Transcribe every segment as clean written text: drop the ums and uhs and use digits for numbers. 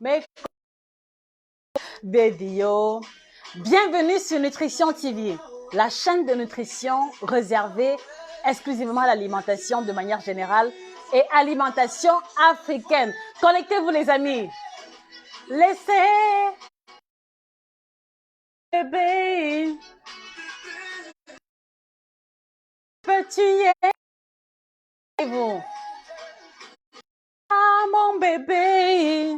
Mais baby yo, bienvenue sur Nutrition TV, la chaîne de nutrition réservée exclusivement à l'alimentation de manière générale et alimentation africaine. Connectez-vous les amis. Laissez bébé, petit et vous. Ah mon bébé.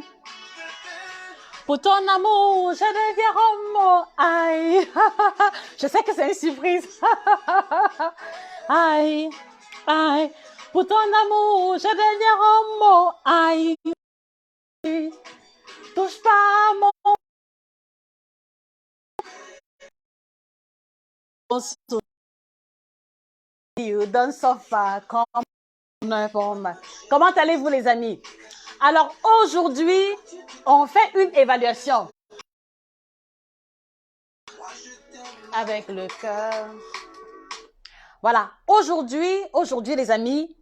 Pour ton amour, je deviens homo. Aïe. Je sais que c'est une surprise. Aïe. Aïe. Pour ton amour, je deviens homo. Aïe. Touche pas à mon donne sofa comme informe. Comment allez-vous les amis? Alors aujourd'hui, on fait une évaluation. Avec le cœur. Voilà, aujourd'hui les amis,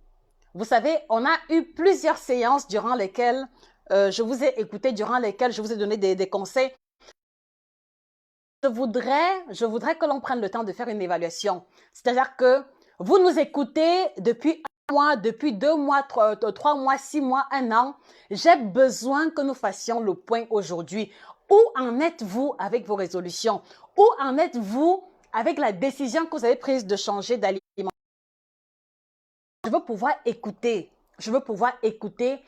vous savez, on a eu plusieurs séances durant lesquelles je vous ai écouté, durant lesquelles je vous ai donné des conseils. Je voudrais que l'on prenne le temps de faire une évaluation. C'est-à-dire que vous nous écoutez depuis un mois, depuis 2 mois, 3 mois, 6 mois, 1 an. J'ai besoin que nous fassions le point aujourd'hui. Où en êtes-vous avec vos résolutions? Où en êtes-vous avec la décision que vous avez prise de changer d'alimentation? Je veux pouvoir écouter. Je veux pouvoir écouter.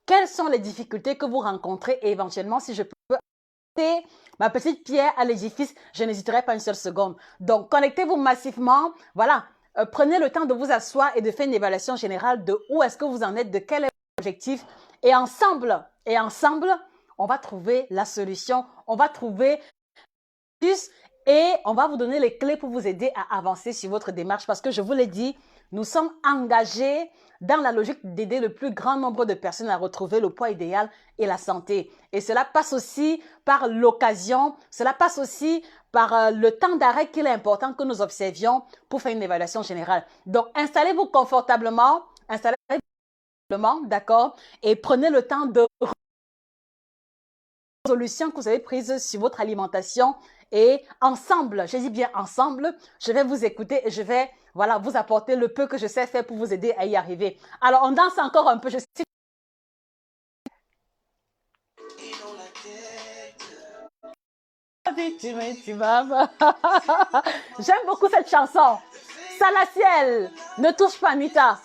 Quelles sont les difficultés que vous rencontrez et éventuellement, si je peux apporter ma petite pierre à l'édifice, je n'hésiterai pas une seule seconde. Donc, connectez-vous massivement. Voilà. Prenez le temps de vous asseoir et de faire une évaluation générale de où est-ce que vous en êtes, de quel est l'objectif. Et ensemble, on va trouver la solution. On va trouver et on va vous donner les clés pour vous aider à avancer sur votre démarche parce que je vous l'ai dit, nous sommes engagés dans la logique d'aider le plus grand nombre de personnes à retrouver le poids idéal et la santé. Et cela passe aussi par l'occasion, cela passe aussi par le temps d'arrêt qu'il est important que nous observions pour faire une évaluation générale. Donc, installez-vous confortablement, d'accord, et prenez le temps de résolution que vous avez prise sur votre alimentation et ensemble, je dis bien ensemble, je vais vous écouter et je vais voilà, vous apporter le peu que je sais faire pour vous aider à y arriver. Alors, on danse encore un peu. Je suis... J'aime beaucoup cette chanson. Salaciel, ne touche pas Anita.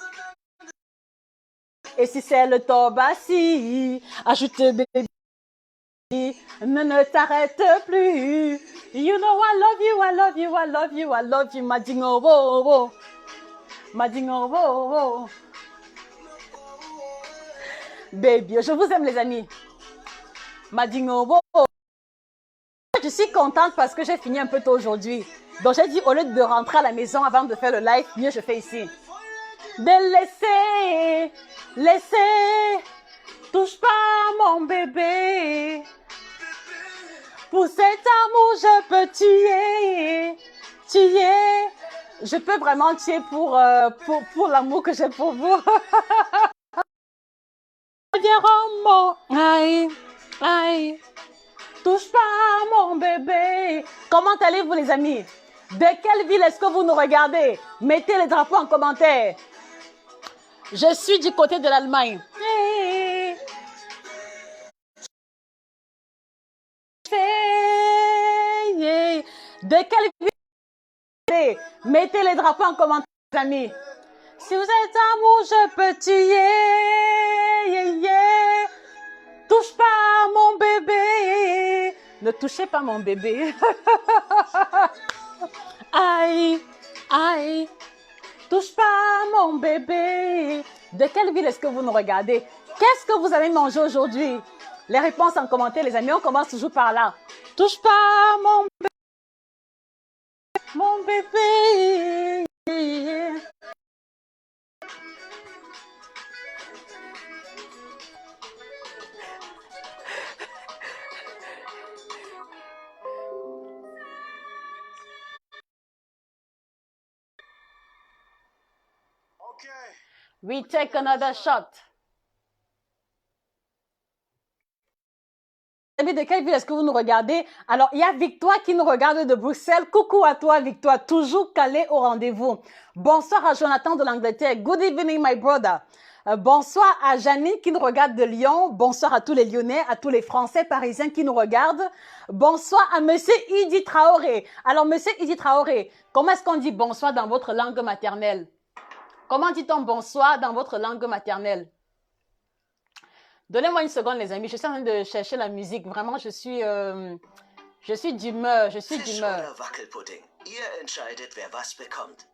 Et si c'est le Tobassi, ajoute bébé. Ne t'arrête plus. You know I love you, I love you, I love you, I love you, Madingo wo. Madingo wo. Baby, je vous aime les amis. Madingo wo. Je suis contente parce que j'ai fini un peu tôt aujourd'hui. Donc j'ai dit au lieu de rentrer à la maison avant de faire le live, mieux je fais ici. De laisser, touche pas mon bébé. Pour cet amour, je peux tuer. Je peux vraiment tuer pour l'amour que j'ai pour vous. Aïe, aïe, touche pas mon bébé. Comment allez-vous les amis? De quelle ville est-ce que vous nous regardez? Mettez les drapeaux en commentaire. Je suis du côté de l'Allemagne. De quelle ville? Mettez les drapeaux en commentaire, les amis. Si vous êtes amour, je peux tuer. Touche pas mon bébé. Ne touchez pas mon bébé. Aïe, aïe. Touche pas mon bébé. De quelle ville est-ce que vous nous regardez? Qu'est-ce que vous avez mangé aujourd'hui? Les réponses en commentaire, les amis. On commence toujours par là. Touche pas mon bébé. Mon bébé. We take another shot. amis, de quelle ville est-ce que vous nous regardez? Alors, il y a Victoire qui nous regarde de Bruxelles. Coucou à toi, Victoire, toujours calé au rendez-vous. Bonsoir à Jonathan de l'Angleterre. Good evening, my brother. Bonsoir à Janine qui nous regarde de Lyon. Bonsoir à tous les Lyonnais, à tous les Français parisiens qui nous regardent. Bonsoir à Monsieur Idi Traoré. Alors, Monsieur Idi Traoré, comment est-ce qu'on dit bonsoir dans votre langue maternelle? Comment dit-on bonsoir dans votre langue maternelle? Donnez-moi une seconde, les amis. Je suis en train de chercher la musique. Vraiment, je suis d'humeur. Je suis d'humeur. Wackelpudding. Ihr entscheidet, wer was bekommt.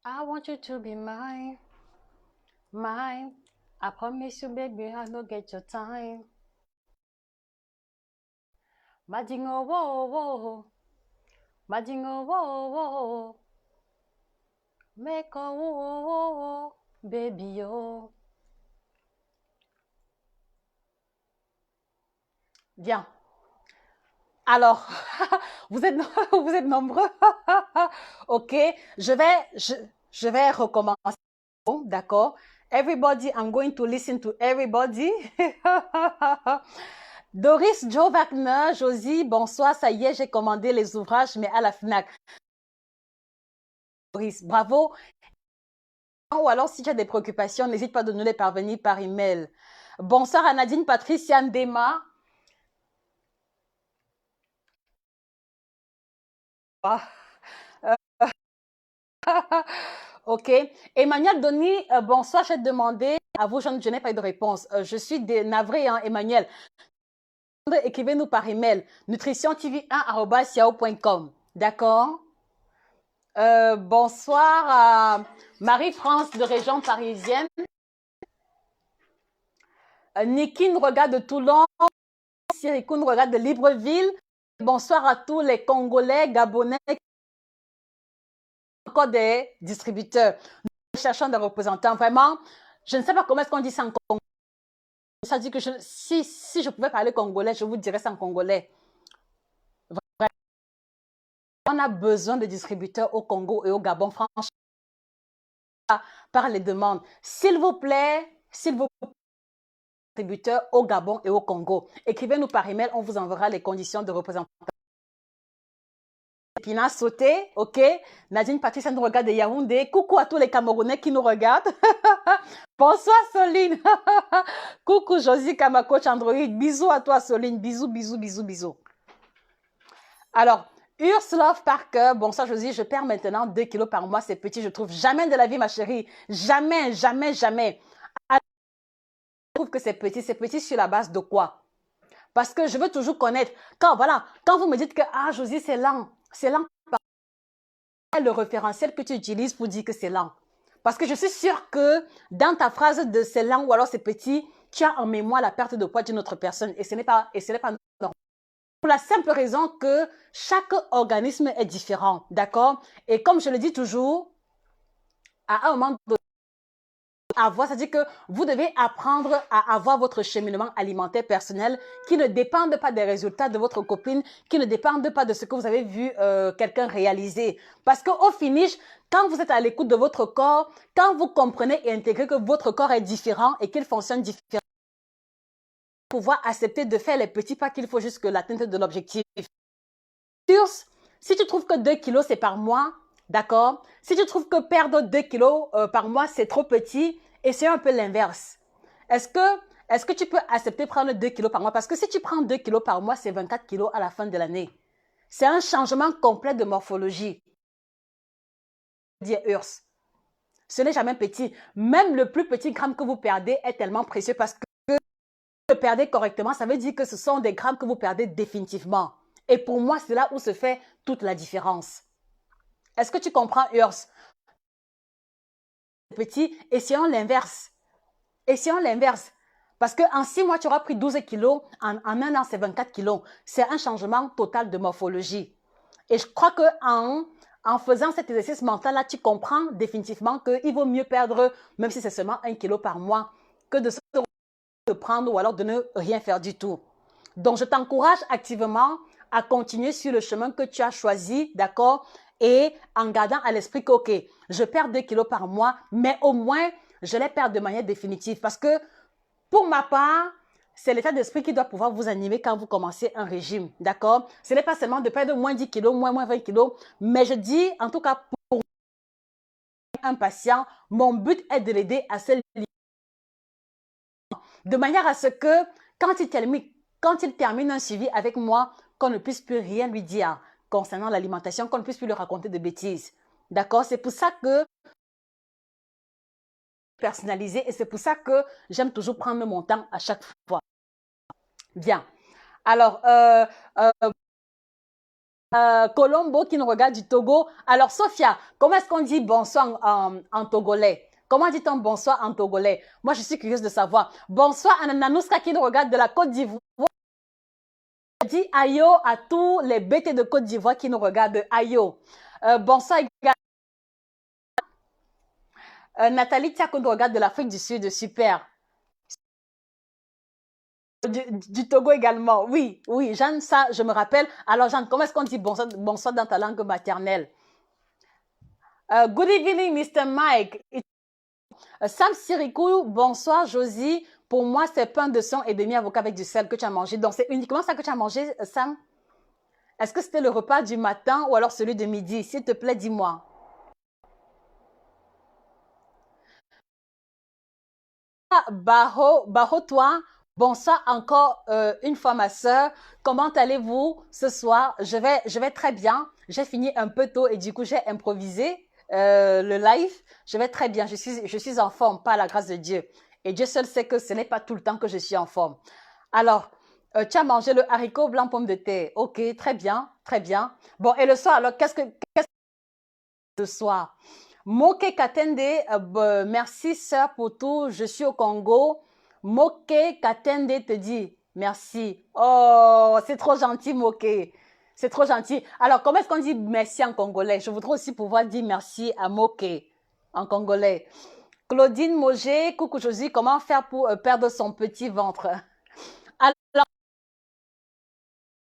I want you to be mine, mine. I promise you, baby, I don't get your time. Madingo, wo, wo. Madingo, wo, wo. Make a wo, wo, wo, baby, yo. Bien. Alors, vous êtes nombreux. Ok, je vais recommencer. D'accord. Everybody, I'm going to listen to everybody. Doris, Joe Wagner, Josie, bonsoir. Ça y est, j'ai commandé les ouvrages, mais à la FNAC. Doris, bravo. Ou alors, si tu as des préoccupations, n'hésite pas à nous les parvenir par email. Bonsoir à Nadine, Patricia, Ndema. Ok. Emmanuel Denis, bonsoir, j'ai demandé à vous, je n'ai pas eu de réponse. Je suis navrée, hein, Emmanuel. Écrivez-nous par email, nutritiontv1@yahoo.com. D'accord? Bonsoir à Marie-France de région parisienne. Niki nous regarde de Toulon. Sirikou nous regarde de Libreville. Bonsoir à tous les Congolais, Gabonais, encore des distributeurs. Nous cherchons des représentants. Vraiment, je ne sais pas comment est-ce qu'on dit ça en congolais. Ça dit que si je pouvais parler congolais, je vous dirais ça en congolais. Vraiment, on a besoin de distributeurs au Congo et au Gabon, franchement, par les demandes. S'il vous plaît, distributeurs au Gabon et au Congo. Écrivez-nous par email, on vous enverra les conditions de représentation. Pina Sauté, ok. Nadine Patricia nous regarde de Yaoundé. Coucou à tous les Camerounais qui nous regardent. Bonsoir Soline. Coucou Josie Kamakoch Android. Bisous à toi Soline. Bisous, bisous, bisous, bisous. Alors, Love Parker. Bonsoir Josie. Je perds maintenant 2 kilos par mois. C'est petit, je trouve. Jamais de la vie, ma chérie. Jamais, jamais, jamais. Alors, je trouve que c'est petit. C'est petit sur la base de quoi? Parce que je veux toujours connaître. Quand vous me dites que, ah Josie, c'est lent. C'est lent. Le référentiel que tu utilises pour dire que c'est lent. Parce que je suis sûre que dans ta phrase de c'est lent ou alors c'est petit, tu as en mémoire la perte de poids d'une autre personne et ce n'est pas normal. Pour la simple raison que chaque organisme est différent, d'accord? Et comme je le dis toujours, à un moment donné, c'est-à-dire que vous devez apprendre à avoir votre cheminement alimentaire personnel qui ne dépende pas des résultats de votre copine, qui ne dépende pas de ce que vous avez vu quelqu'un réaliser. Parce qu'au finish, quand vous êtes à l'écoute de votre corps, quand vous comprenez et intégrez que votre corps est différent et qu'il fonctionne différemment, vous pouvoir accepter de faire les petits pas qu'il faut jusqu'à l'atteinte de l'objectif. Si tu trouves que 2 kilos c'est par mois, d'accord? Si tu trouves que perdre 2 kilos par mois c'est trop petit, essaye un peu l'inverse. Est-ce que tu peux accepter prendre 2 kilos par mois? Parce que si tu prends 2 kilos par mois, c'est 24 kilos à la fin de l'année. C'est un changement complet de morphologie. Ce n'est jamais petit. Même le plus petit gramme que vous perdez est tellement précieux parce que si vous le perdez correctement, ça veut dire que ce sont des grammes que vous perdez définitivement. Et pour moi, c'est là où se fait toute la différence. Est-ce que tu comprends, Urs? Petit, essayons l'inverse. Essayons l'inverse. Parce qu'en 6 mois, tu auras pris 12 kilos. En 1 an, c'est 24 kilos. C'est un changement total de morphologie. Et je crois qu'en faisant cet exercice mental-là, tu comprends définitivement qu'il vaut mieux perdre, même si c'est seulement 1 kilo par mois, que de se prendre ou alors de ne rien faire du tout. Donc, je t'encourage activement à continuer sur le chemin que tu as choisi, d'accord? Et en gardant à l'esprit que, ok, je perds 2 kilos par mois, mais au moins, je les perds de manière définitive. Parce que, pour ma part, c'est l'état d'esprit qui doit pouvoir vous animer quand vous commencez un régime, d'accord? Ce n'est pas seulement de perdre moins 10 kilos, moins 20 kilos, mais je dis, en tout cas, pour un patient, mon but est de l'aider à se limiter, de manière à ce que, quand il termine un suivi avec moi, qu'on ne puisse plus rien lui dire concernant l'alimentation, qu'on ne puisse plus lui raconter de bêtises, d'accord? C'est pour ça que personnalisé et c'est pour ça que j'aime toujours prendre mon temps à chaque fois. Bien. Alors, Colombo qui nous regarde du Togo. Alors, Sophia, comment est-ce qu'on dit bonsoir en togolais? Comment dit-on bonsoir en togolais? Moi, je suis curieuse de savoir. Bonsoir à Nanouska qui nous regarde de la Côte d'Ivoire. Je dis ayo à tous les BT de Côte d'Ivoire qui nous regardent. Ayo. Bonsoir également. Nathalie Tia qui nous regarde de l'Afrique du Sud. Super. Du Togo également. Oui, oui, Jeanne, ça, je me rappelle. Alors, Jeanne, comment est-ce qu'on dit bonsoir dans ta langue maternelle? Good evening, Mr. Mike. Sam Sirikou, bonsoir, Josie. Pour moi, c'est pain de son et demi-avocat avec du sel que tu as mangé. Donc, c'est uniquement ça que tu as mangé, Sam? Est-ce que c'était le repas du matin ou alors celui de midi? S'il te plaît, dis-moi. Baho, toi. Bonsoir encore une fois ma soeur. Comment allez-vous ce soir? Je vais très bien. J'ai fini un peu tôt et du coup j'ai improvisé le live. Je vais très bien. Je suis en forme par la grâce de Dieu. Et Dieu seul sait que ce n'est pas tout le temps que je suis en forme. Alors, tu as mangé le haricot blanc pomme de terre. Ok, très bien, très bien. Bon, et le soir, alors qu'est-ce que le soir? Moke Katende, merci sœur pour tout, je suis au Congo. Moke Katende te dit merci. Oh, c'est trop gentil Moke, c'est trop gentil. Alors, comment est-ce qu'on dit merci en congolais? Je voudrais aussi pouvoir dire merci à Moke en congolais. Claudine Mogé, coucou Josie, comment faire pour perdre son petit ventre? Alors,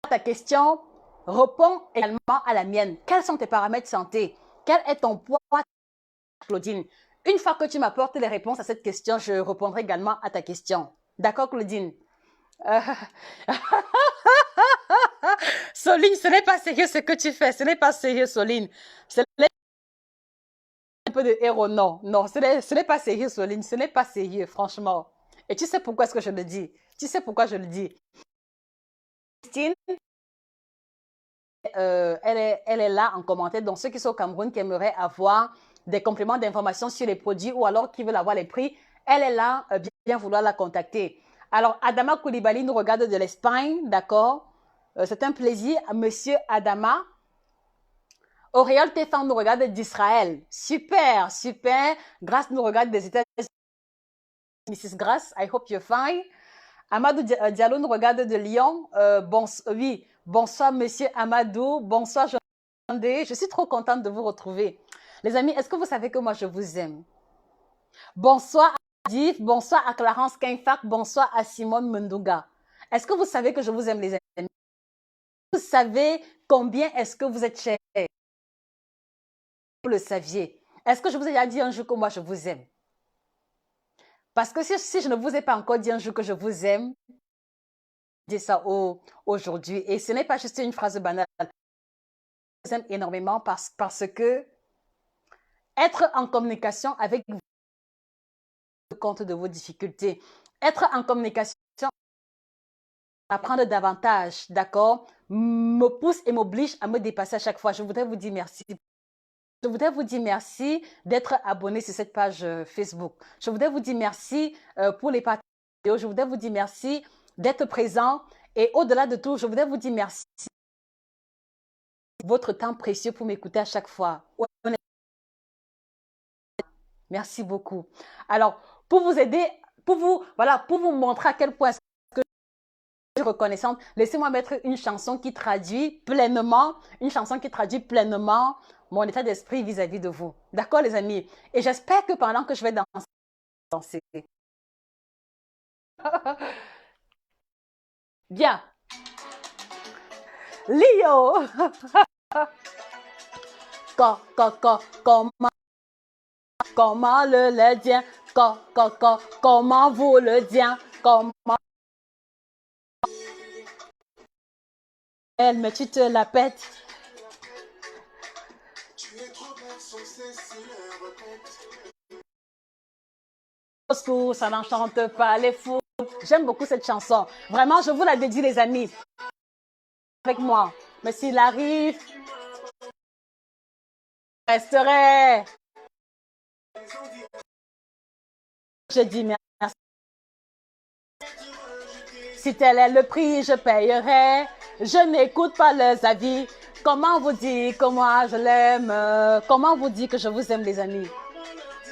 ta question répond également à la mienne. Quels sont tes paramètres santé? Quel est ton poids, Claudine? Une fois que tu m'apportes les réponses à cette question, je répondrai également à ta question. D'accord, Claudine? Soline, ce n'est pas sérieux ce que tu fais. Ce n'est pas sérieux, Soline. Ce n'est un peu de héros. Non, non, ce n'est pas sérieux, Soline. Ce n'est pas sérieux, franchement. Et tu sais pourquoi est-ce que je le dis? Tu sais pourquoi je le dis? Christine, elle est là en commentaire. Donc, ceux qui sont au Cameroun qui aimeraient avoir des compléments d'informations sur les produits ou alors qui veulent avoir les prix, elle est là, bien vouloir la contacter. Alors, Adama Koulibaly nous regarde de l'Espagne, d'accord? C'est un plaisir, monsieur Adama. Auréole Tefan nous regarde d'Israël. Super, super. Grace nous regarde des États-Unis. Mrs. Grace, I hope you're fine. Amadou Diallo nous regarde de Lyon. Oui, bonsoir, monsieur Amadou. Bonsoir, je suis trop contente de vous retrouver. Les amis, est-ce que vous savez que moi, je vous aime? Bonsoir à Div, bonsoir à Clarence Kainfak, bonsoir à Simone Mendouga. Est-ce que vous savez que je vous aime, les amis? Vous savez combien est-ce que vous êtes chers? Vous le saviez. Est-ce que je vous ai déjà dit un jour que moi, je vous aime? Parce que si je ne vous ai pas encore dit un jour que je vous aime, je dis ça aujourd'hui. Et ce n'est pas juste une phrase banale. Je vous aime énormément parce que être en communication avec vous, compte de vos difficultés. Être en communication, apprendre davantage, d'accord, me pousse et m'oblige à me dépasser à chaque fois. Je voudrais vous dire merci. Je voudrais vous dire merci d'être abonné sur cette page Facebook. Je voudrais vous dire merci pour les partages. Je voudrais vous dire merci d'être présent. Et au-delà de tout, je voudrais vous dire merci pour votre temps précieux pour m'écouter à chaque fois. Merci beaucoup. Alors, pour vous aider, pour vous montrer à quel point je suis reconnaissante, laissez-moi mettre une chanson qui traduit pleinement, mon état d'esprit vis-à-vis de vous. D'accord, les amis? Et j'espère que pendant que je vais danser. Bien. Lio. Comment le lait vient Comment vous le dire? Comment elle, mais tu te la pètes. Ça n'enchante pas les fous. J'aime beaucoup cette chanson. Vraiment, je vous la dédie, les amis. Avec moi. Mais s'il arrive, je resterai. Je dis merci. Si tel est le prix, je payerai. Je n'écoute pas leurs avis. Comment vous dire que moi je l'aime? Comment vous dire que je vous aime, les amis?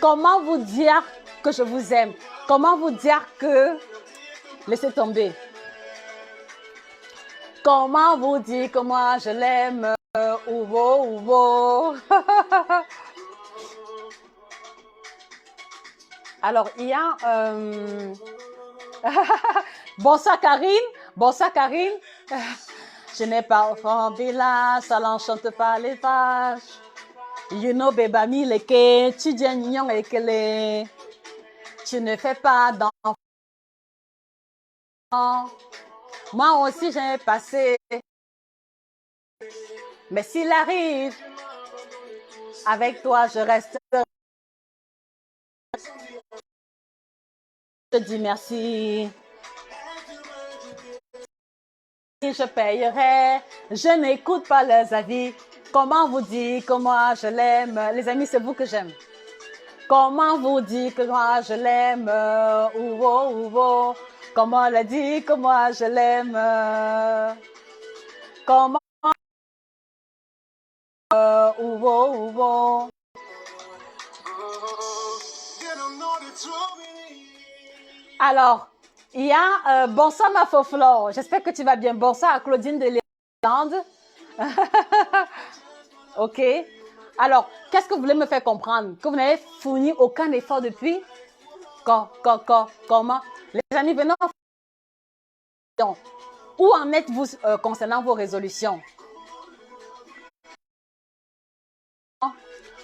Comment vous dire que je vous aime? Comment vous dire que... Laissez tomber. Comment vous dire que moi je l'aime? Ouvo. Alors, il y a... Bonsoir Karine. Bonsoir Karine. Je n'ai pas offendu là, ça l'enchante pas les vaches. You know, beba mi leke, tu dis nyon ekele. Tu ne fais pas d'enfant. Moi aussi j'ai passé. Mais s'il arrive, avec toi je reste. Je dis merci. Je payerai. Je n'écoute pas leurs avis. Comment vous dire que moi je l'aime? Les amis, c'est vous que j'aime. Comment vous dire que moi je l'aime? Ouvo. Comment le dire que moi je l'aime? Comment? Ouvo. Alors, il y a bonsoir ma faux flore. J'espère que tu vas bien. Bonsoir à Claudine de l'Irlande. Ok. Alors, qu'est-ce que vous voulez me faire comprendre? Que vous n'avez fourni aucun effort depuis? Comment? Les amis, venons. Où en êtes-vous concernant vos résolutions?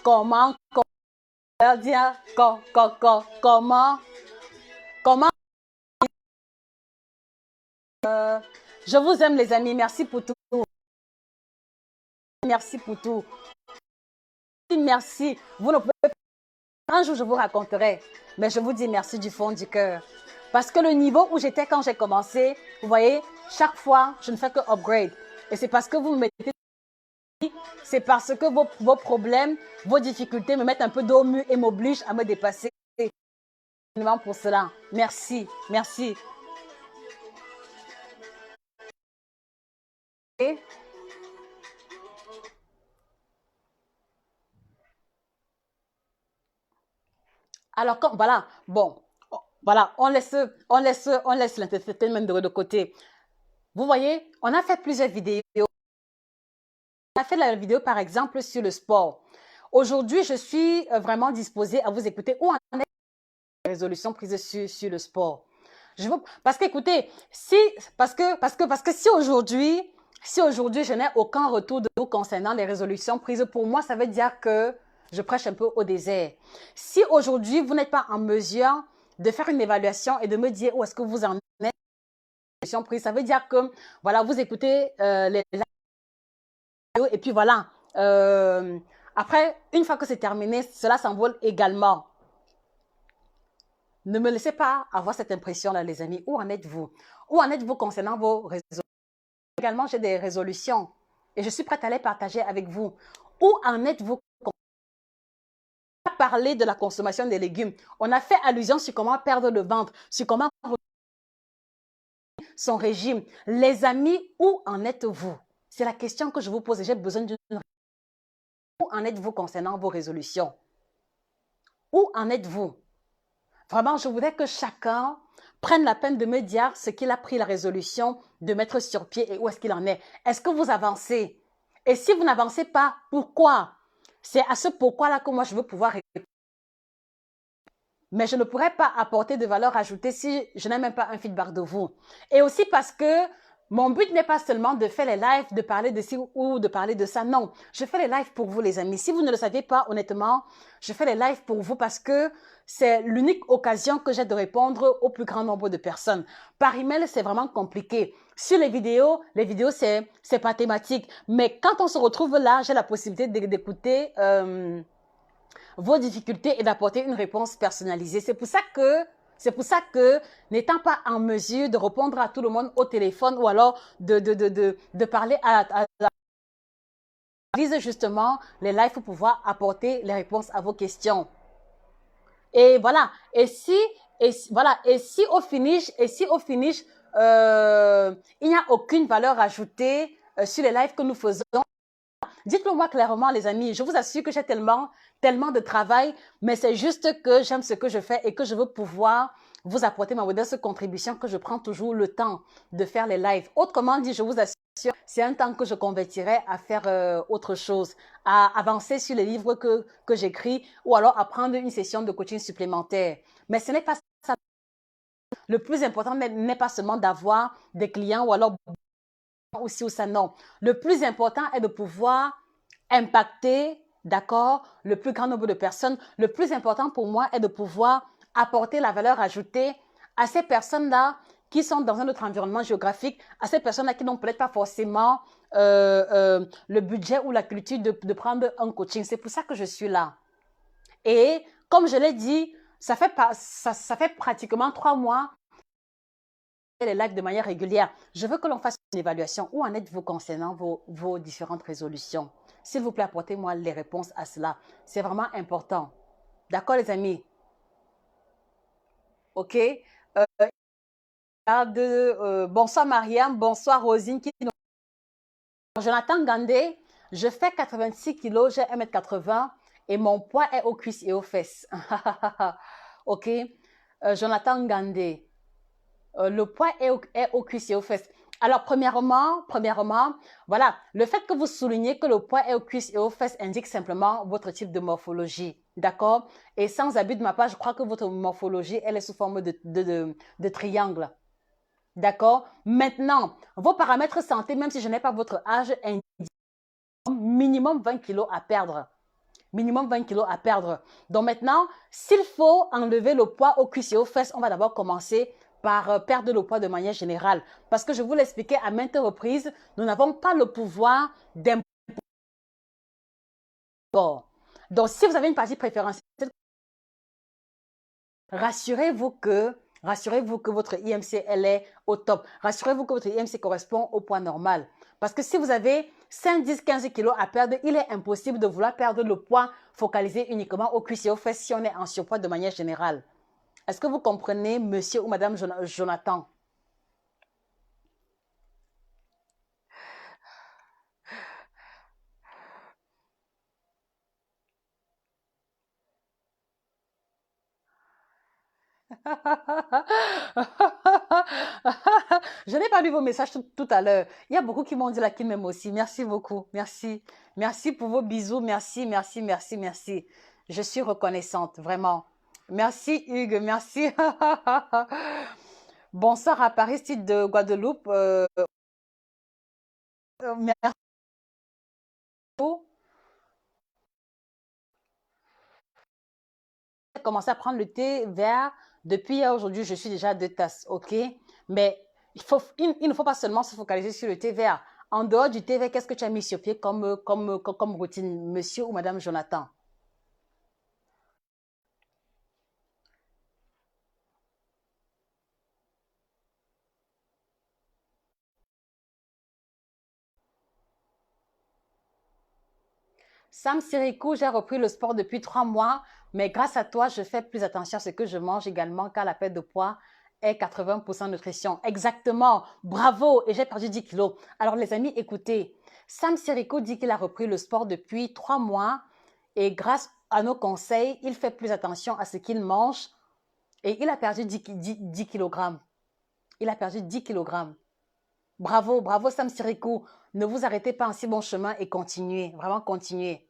Comment? Dire comment? Je vous aime, les amis. Merci pour tout. Merci pour tout. Merci. Vous ne pouvez pas. Un jour, je vous raconterai. Mais je vous dis merci du fond du cœur. Parce que le niveau où j'étais quand j'ai commencé, vous voyez, chaque fois, je ne fais que upgrade. Et c'est parce que vous me mettez... C'est parce que vos problèmes, vos difficultés me mettent un peu d'eau mue et m'obligent à me dépasser. Pour cela. Merci. Merci. Et alors, voilà, bon, voilà, on laisse l'entertainment de côté. Vous voyez, on a fait plusieurs vidéos. On a fait la vidéo, par exemple, sur le sport. Aujourd'hui, je suis vraiment disposée à vous écouter ou en résolution prise sur le sport. Parce qu'écoutez, parce que si aujourd'hui, je n'ai aucun retour de vous concernant les résolutions prises, pour moi, ça veut dire que je prêche un peu au désert. Si aujourd'hui, vous n'êtes pas en mesure de faire une évaluation et de me dire où est-ce que vous en êtes, ça veut dire que, voilà, vous écoutez les vidéos et puis voilà. Après, une fois que c'est terminé, cela s'envole également. Ne me laissez pas avoir cette impression-là, les amis. Où en êtes-vous? Où en êtes-vous concernant vos résolutions? Également, j'ai des résolutions et je suis prête à les partager avec vous. Où en êtes-vous? On a parlé de la consommation des légumes. On a fait allusion sur comment perdre le ventre, sur comment son régime. Les amis, où en êtes-vous? C'est la question que je vous pose et j'ai besoin d'une réponse. Où en êtes-vous concernant vos résolutions? Où en êtes-vous? Vraiment, je voudrais que chacun prenne la peine de me dire ce qu'il a pris la résolution de mettre sur pied et où est-ce qu'il en est. Est-ce que vous avancez? Et si vous n'avancez pas, pourquoi? C'est à ce pourquoi-là que moi, je veux pouvoir répondre. Mais je ne pourrais pas apporter de valeur ajoutée si je n'ai même pas un feedback de vous. Et aussi parce que Mon but n'est pas seulement de faire les lives, de parler de ci ou de parler de ça. Non, je fais les lives pour vous, les amis. Si vous ne le saviez pas, honnêtement, je fais les lives pour vous parce que c'est l'unique occasion que j'ai de répondre au plus grand nombre de personnes. Par email, c'est vraiment compliqué. Sur les vidéos, c'est pas thématique. Mais quand on se retrouve là, j'ai la possibilité d'écouter vos difficultés et d'apporter une réponse personnalisée. C'est pour ça que, n'étant pas en mesure de répondre à tout le monde au téléphone ou alors de parler j'utilise justement les lives pour pouvoir apporter les réponses à vos questions. Et voilà. Et si au finish, il n'y a aucune valeur ajoutée sur les lives que nous faisons, dites-le moi clairement, les amis. Je vous assure que j'ai tellement de travail, mais c'est juste que j'aime ce que je fais et que je veux pouvoir vous apporter ma modeste contribution, que je prends toujours le temps de faire les lives. Autrement dit, je vous assure, c'est un temps que je convertirai à faire autre chose, à avancer sur les livres que j'écris ou alors à prendre une session de coaching supplémentaire. Mais ce n'est pas ça. Le plus important n'est pas seulement d'avoir des clients ou alors aussi ou ça, non. Le plus important est de pouvoir impacter, d'accord, le plus grand nombre de personnes. Le plus important pour moi est de pouvoir apporter la valeur ajoutée à ces personnes-là qui sont dans un autre environnement géographique, à ces personnes-là qui n'ont peut-être pas forcément le budget ou la culture de prendre un coaching. C'est pour ça que je suis là. Et comme je l'ai dit, ça fait pratiquement 3 mois les lives de manière régulière. Je veux que l'on fasse une évaluation. Où en êtes-vous concernant vos différentes résolutions? S'il vous plaît, apportez-moi les réponses à cela. C'est vraiment important. D'accord, les amis? OK? Bonsoir, Mariam. Bonsoir, Rosine. Jonathan Gandé, je fais 86 kilos, j'ai 1m80 et mon poids est aux cuisses et aux fesses. OK? Jonathan Gandé. Le poids est aux cuisses et aux fesses. Alors, premièrement, voilà, le fait que vous soulignez que le poids est aux cuisses et aux fesses indique simplement votre type de morphologie, d'accord? Et sans abus de ma part, je crois que votre morphologie, elle est sous forme de triangle, d'accord? Maintenant, vos paramètres santé, même si je n'ai pas votre âge, indiquent minimum 20 kilos à perdre. Minimum 20 kilos à perdre. Donc maintenant, s'il faut enlever le poids aux cuisses et aux fesses, on va d'abord commencer par perdre le poids de manière générale. Parce que je vous l'expliquais à maintes reprises, nous n'avons pas le pouvoir d'imposer. Donc, si vous avez une partie préférentielle, rassurez-vous que votre IMC, elle est au top. Rassurez-vous que votre IMC correspond au poids normal. Parce que si vous avez 5, 10, 15 kilos à perdre, il est impossible de vouloir perdre le poids focalisé uniquement aux cuisses et aux fesses si on est en surpoids de manière générale. Est-ce que vous comprenez, monsieur ou madame Jonathan? Je n'ai pas lu vos messages tout à l'heure. Il y a beaucoup qui m'ont dit là qu'ils m'aiment aussi. Merci beaucoup. Merci. Merci pour vos bisous. Merci, merci, merci, merci. Je suis reconnaissante, vraiment. Merci Hugues, merci. Bonsoir à Paris, site de Guadeloupe. Merci. J'ai commencé à prendre le thé vert. Depuis hier, aujourd'hui, je suis déjà à 2 tasses, ok? Mais il ne faut pas seulement se focaliser sur le thé vert. En dehors du thé vert, qu'est-ce que tu as mis sur pied comme routine, monsieur ou madame Jonathan? Sam Sirikou, j'ai repris le sport depuis 3 mois, mais grâce à toi, je fais plus attention à ce que je mange également, car la perte de poids est 80% nutrition. Exactement, bravo, et j'ai perdu 10 kilos. Alors les amis, écoutez, Sam Sirikou dit qu'il a repris le sport depuis 3 mois et grâce à nos conseils, il fait plus attention à ce qu'il mange et il a perdu 10 kg. Il a perdu 10 kg. Bravo, bravo Sam Sirikou. Ne vous arrêtez pas en si bon chemin et continuez, vraiment continuez.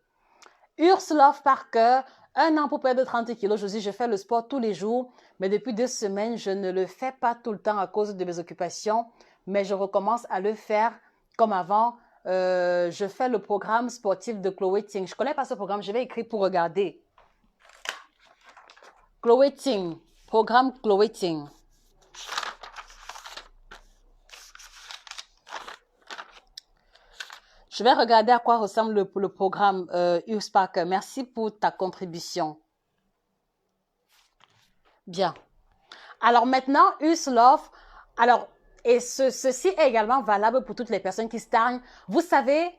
Love Parker, 1 an pour perdre 30 kilos. Je fais le sport tous les jours, mais depuis 2 semaines, je ne le fais pas tout le temps à cause de mes occupations. mais je recommence à le faire comme avant. Je fais le programme sportif de Chloé Ting. Je ne connais pas ce programme, je vais écrire pour regarder. Chloé Ting, programme Chloé Ting. Je vais regarder à quoi ressemble le programme Hughes Parker. Merci pour ta contribution. Bien. Alors maintenant, Hughes l'offre. Alors, et ceci est également valable pour toutes les personnes qui stagnent. Vous savez,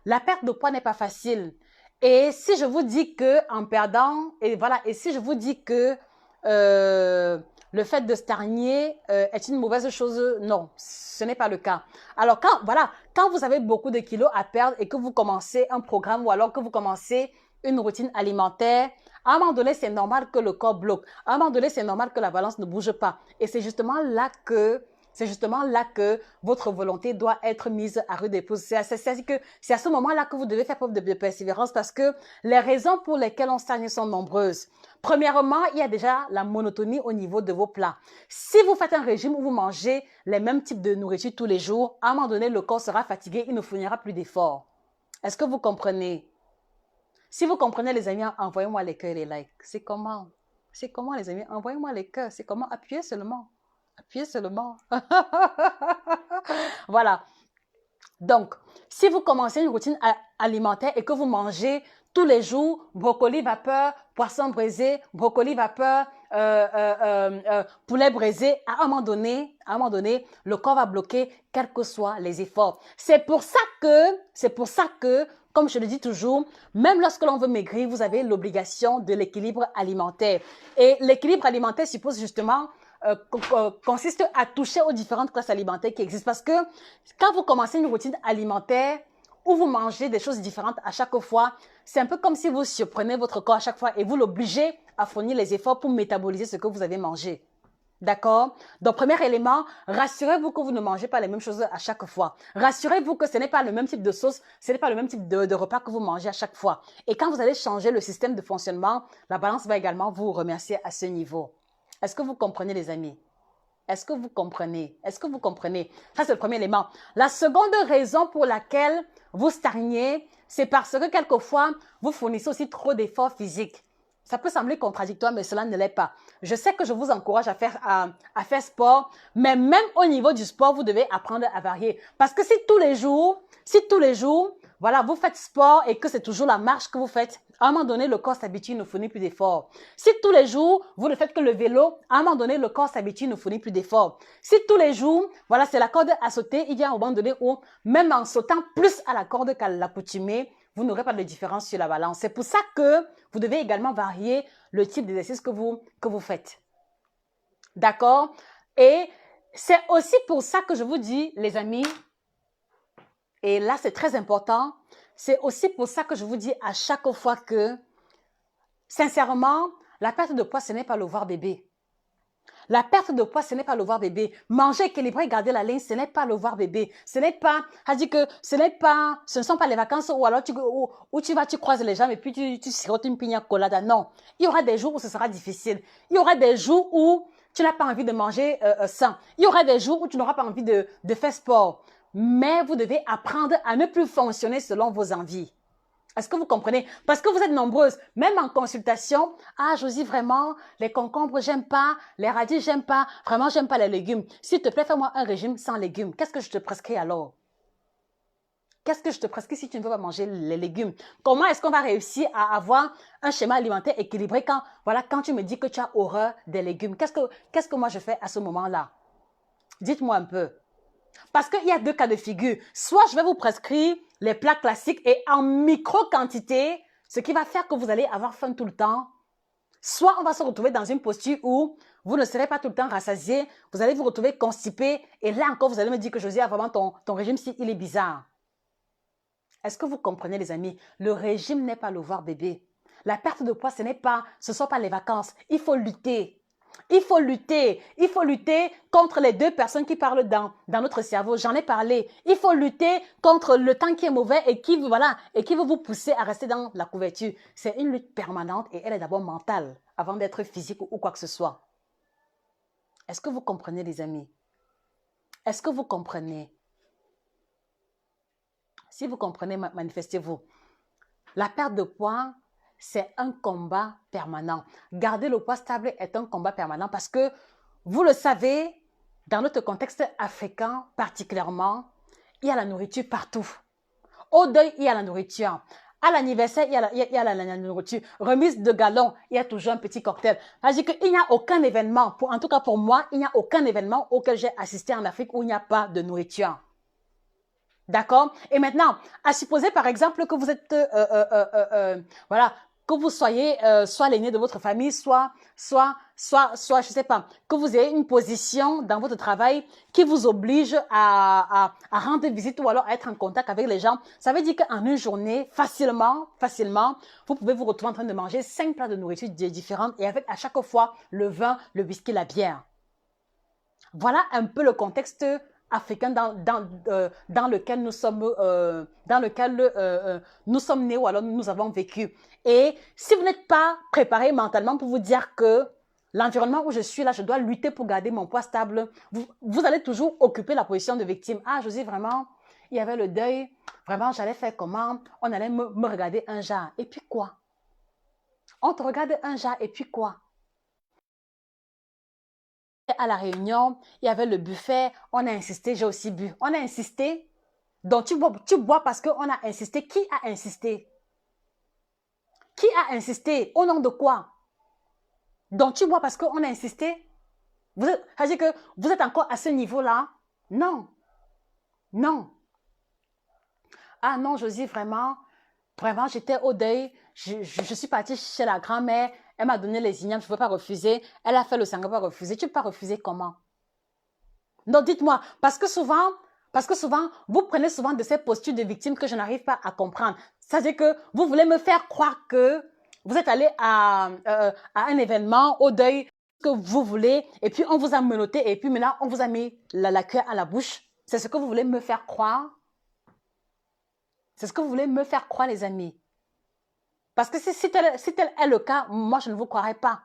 la perte de poids n'est pas facile. Et si je vous dis que en perdant, et voilà, et si je vous dis que le fait de stagner est une mauvaise chose, non, ce n'est pas le cas. Alors quand vous avez beaucoup de kilos à perdre et que vous commencez un programme ou alors que vous commencez une routine alimentaire, à un moment donné, c'est normal que le corps bloque. À un moment donné, c'est normal que la balance ne bouge pas. Et c'est justement là que votre volonté doit être mise à rude épreuve. C'est à ce moment-là que vous devez faire preuve de persévérance parce que les raisons pour lesquelles on stagne sont nombreuses. Premièrement, il y a déjà la monotonie au niveau de vos plats. Si vous faites un régime où vous mangez les mêmes types de nourriture tous les jours, à un moment donné, le corps sera fatigué, il ne fournira plus d'efforts. Est-ce que vous comprenez? Si vous comprenez, les amis, envoyez-moi les cœurs et les likes. C'est comment? C'est comment, les amis? Envoyez-moi les cœurs. C'est comment? Appuyez seulement. Appuyez seulement. Voilà. Donc, si vous commencez une routine alimentaire et que vous mangez tous les jours brocoli vapeur, poisson braisé, brocoli vapeur, poulet braisé, à un moment donné, le corps va bloquer quels que soient les efforts. C'est pour ça que, comme je le dis toujours, même lorsque l'on veut maigrir, vous avez l'obligation de l'équilibre alimentaire. Et l'équilibre alimentaire suppose justement consiste à toucher aux différentes classes alimentaires qui existent. Parce que quand vous commencez une routine alimentaire où vous mangez des choses différentes à chaque fois, c'est un peu comme si vous surprenez votre corps à chaque fois et vous l'obligez à fournir les efforts pour métaboliser ce que vous avez mangé. D'accord? Donc, premier élément, rassurez-vous que vous ne mangez pas les mêmes choses à chaque fois. Rassurez-vous que ce n'est pas le même type de sauce, ce n'est pas le même type de repas que vous mangez à chaque fois. Et quand vous allez changer le système de fonctionnement, la balance va également vous remercier à ce niveau. Est-ce que vous comprenez, les amis? Est-ce que vous comprenez? Est-ce que vous comprenez? Ça, c'est le premier élément. La seconde raison pour laquelle vous stagnez, c'est parce que quelquefois, vous fournissez aussi trop d'efforts physiques. Ça peut sembler contradictoire, mais cela ne l'est pas. Je sais que je vous encourage à faire sport, mais même au niveau du sport, vous devez apprendre à varier. Parce que si tous les jours, voilà, vous faites sport et que c'est toujours la marche que vous faites, à un moment donné, le corps s'habitue, il ne fournit plus d'efforts. Si tous les jours, vous ne faites que le vélo, à un moment donné, le corps s'habitue, il ne fournit plus d'efforts. Si tous les jours, voilà, c'est la corde à sauter, il y a un moment donné où, même en sautant plus à la corde qu'à l'accoutumée, vous n'aurez pas de différence sur la balance. C'est pour ça que vous devez également varier le type d'exercice que vous faites. D'accord? Et c'est aussi pour ça que je vous dis, les amis, et là c'est très important, c'est aussi pour ça que je vous dis à chaque fois que, sincèrement, la perte de poids, ce n'est pas le voir bébé. La perte de poids, ce n'est pas le voir bébé. Manger équilibré, garder la ligne, ce n'est pas le voir bébé. Ce n'est pas, ce ne sont pas les vacances où alors tu croises les jambes et puis tu sirotes une pina colada. Non. Il y aura des jours où ce sera difficile. Il y aura des jours où tu n'as pas envie de manger sain. Il y aura des jours où tu n'auras pas envie de faire sport. Mais vous devez apprendre à ne plus fonctionner selon vos envies. Est-ce que vous comprenez? Parce que vous êtes nombreuses, même en consultation. Ah, Josie, vraiment, les concombres, j'aime pas. Les radis, j'aime pas. Vraiment, j'aime pas les légumes. S'il te plaît, fais-moi un régime sans légumes. Qu'est-ce que je te prescris alors? Qu'est-ce que je te prescris si tu ne veux pas manger les légumes? Comment est-ce qu'on va réussir à avoir un schéma alimentaire équilibré quand tu me dis que tu as horreur des légumes? Qu'est-ce que moi je fais à ce moment-là? Dites-moi un peu. Parce qu'il y a deux cas de figure. Soit je vais vous prescrire les plats classiques et en micro-quantité, ce qui va faire que vous allez avoir faim tout le temps. Soit on va se retrouver dans une posture où vous ne serez pas tout le temps rassasié, vous allez vous retrouver constipé et là encore vous allez me dire que Josie, vraiment ton régime, il est bizarre. Est-ce que vous comprenez les amis? Le régime n'est pas le voir bébé. La perte de poids, ce ne sont pas les vacances. Il faut lutter. Il faut lutter contre les deux personnes qui parlent dans notre cerveau. J'en ai parlé. Il faut lutter contre le temps qui est mauvais et qui veut vous pousser à rester dans la couverture. C'est une lutte permanente et elle est d'abord mentale avant d'être physique ou quoi que ce soit. Est-ce que vous comprenez les amis? Est-ce que vous comprenez? Si vous comprenez, manifestez-vous. La perte de poids, c'est un combat permanent. Garder le poids stable est un combat permanent parce que, vous le savez, dans notre contexte africain particulièrement, il y a la nourriture partout. Au deuil, il y a la nourriture. À l'anniversaire, il y a la nourriture. Remise de galon, il y a toujours un petit cocktail. C'est-à-dire qu'il n'y a aucun événement, en tout cas pour moi, il n'y a aucun événement auquel j'ai assisté en Afrique où il n'y a pas de nourriture. D'accord? Et maintenant, à supposer par exemple que vous êtes, voilà, que vous soyez soit l'aîné de votre famille, soit, je sais pas, que vous ayez une position dans votre travail qui vous oblige à rendre visite ou alors à être en contact avec les gens. Ça veut dire qu'en une journée, facilement, vous pouvez vous retrouver en train de manger 5 plats de nourriture différentes et avec à chaque fois le vin, le whisky, la bière. Voilà un peu le contexte africain dans lequel nous sommes nés ou alors nous avons vécu. Et si vous n'êtes pas préparé mentalement pour vous dire que l'environnement où je suis là, je dois lutter pour garder mon poids stable, vous allez toujours occuper la position de victime. Ah, je dis vraiment, il y avait le deuil, vraiment, j'allais faire comment? On allait me regarder un genre. Et puis quoi? On te regarde un genre et puis quoi? À la réunion, il y avait le buffet, on a insisté, j'ai aussi bu. On a insisté. Donc, tu bois parce qu'on a insisté. Qui a insisté? Qui a insisté? Au nom de quoi? Donc, tu bois parce qu'on a insisté? C'est-à-dire que vous êtes encore à ce niveau-là? Non. Non. Ah non, Josie, vraiment, j'étais au deuil. Je suis partie chez la grand-mère. Elle m'a donné les ignames, je ne peux pas refuser. Elle a fait le sang, je ne peux pas refuser. Tu ne peux pas refuser comment? Non, dites-moi, parce que souvent, vous prenez souvent de ces postures de victime que je n'arrive pas à comprendre. C'est-à-dire que vous voulez me faire croire que vous êtes allé à un événement, au deuil, que vous voulez, et puis on vous a menotté, et puis maintenant on vous a mis la queue à la bouche. C'est ce que vous voulez me faire croire? C'est ce que vous voulez me faire croire, les amis? Parce que si tel est le cas, moi, je ne vous croirais pas.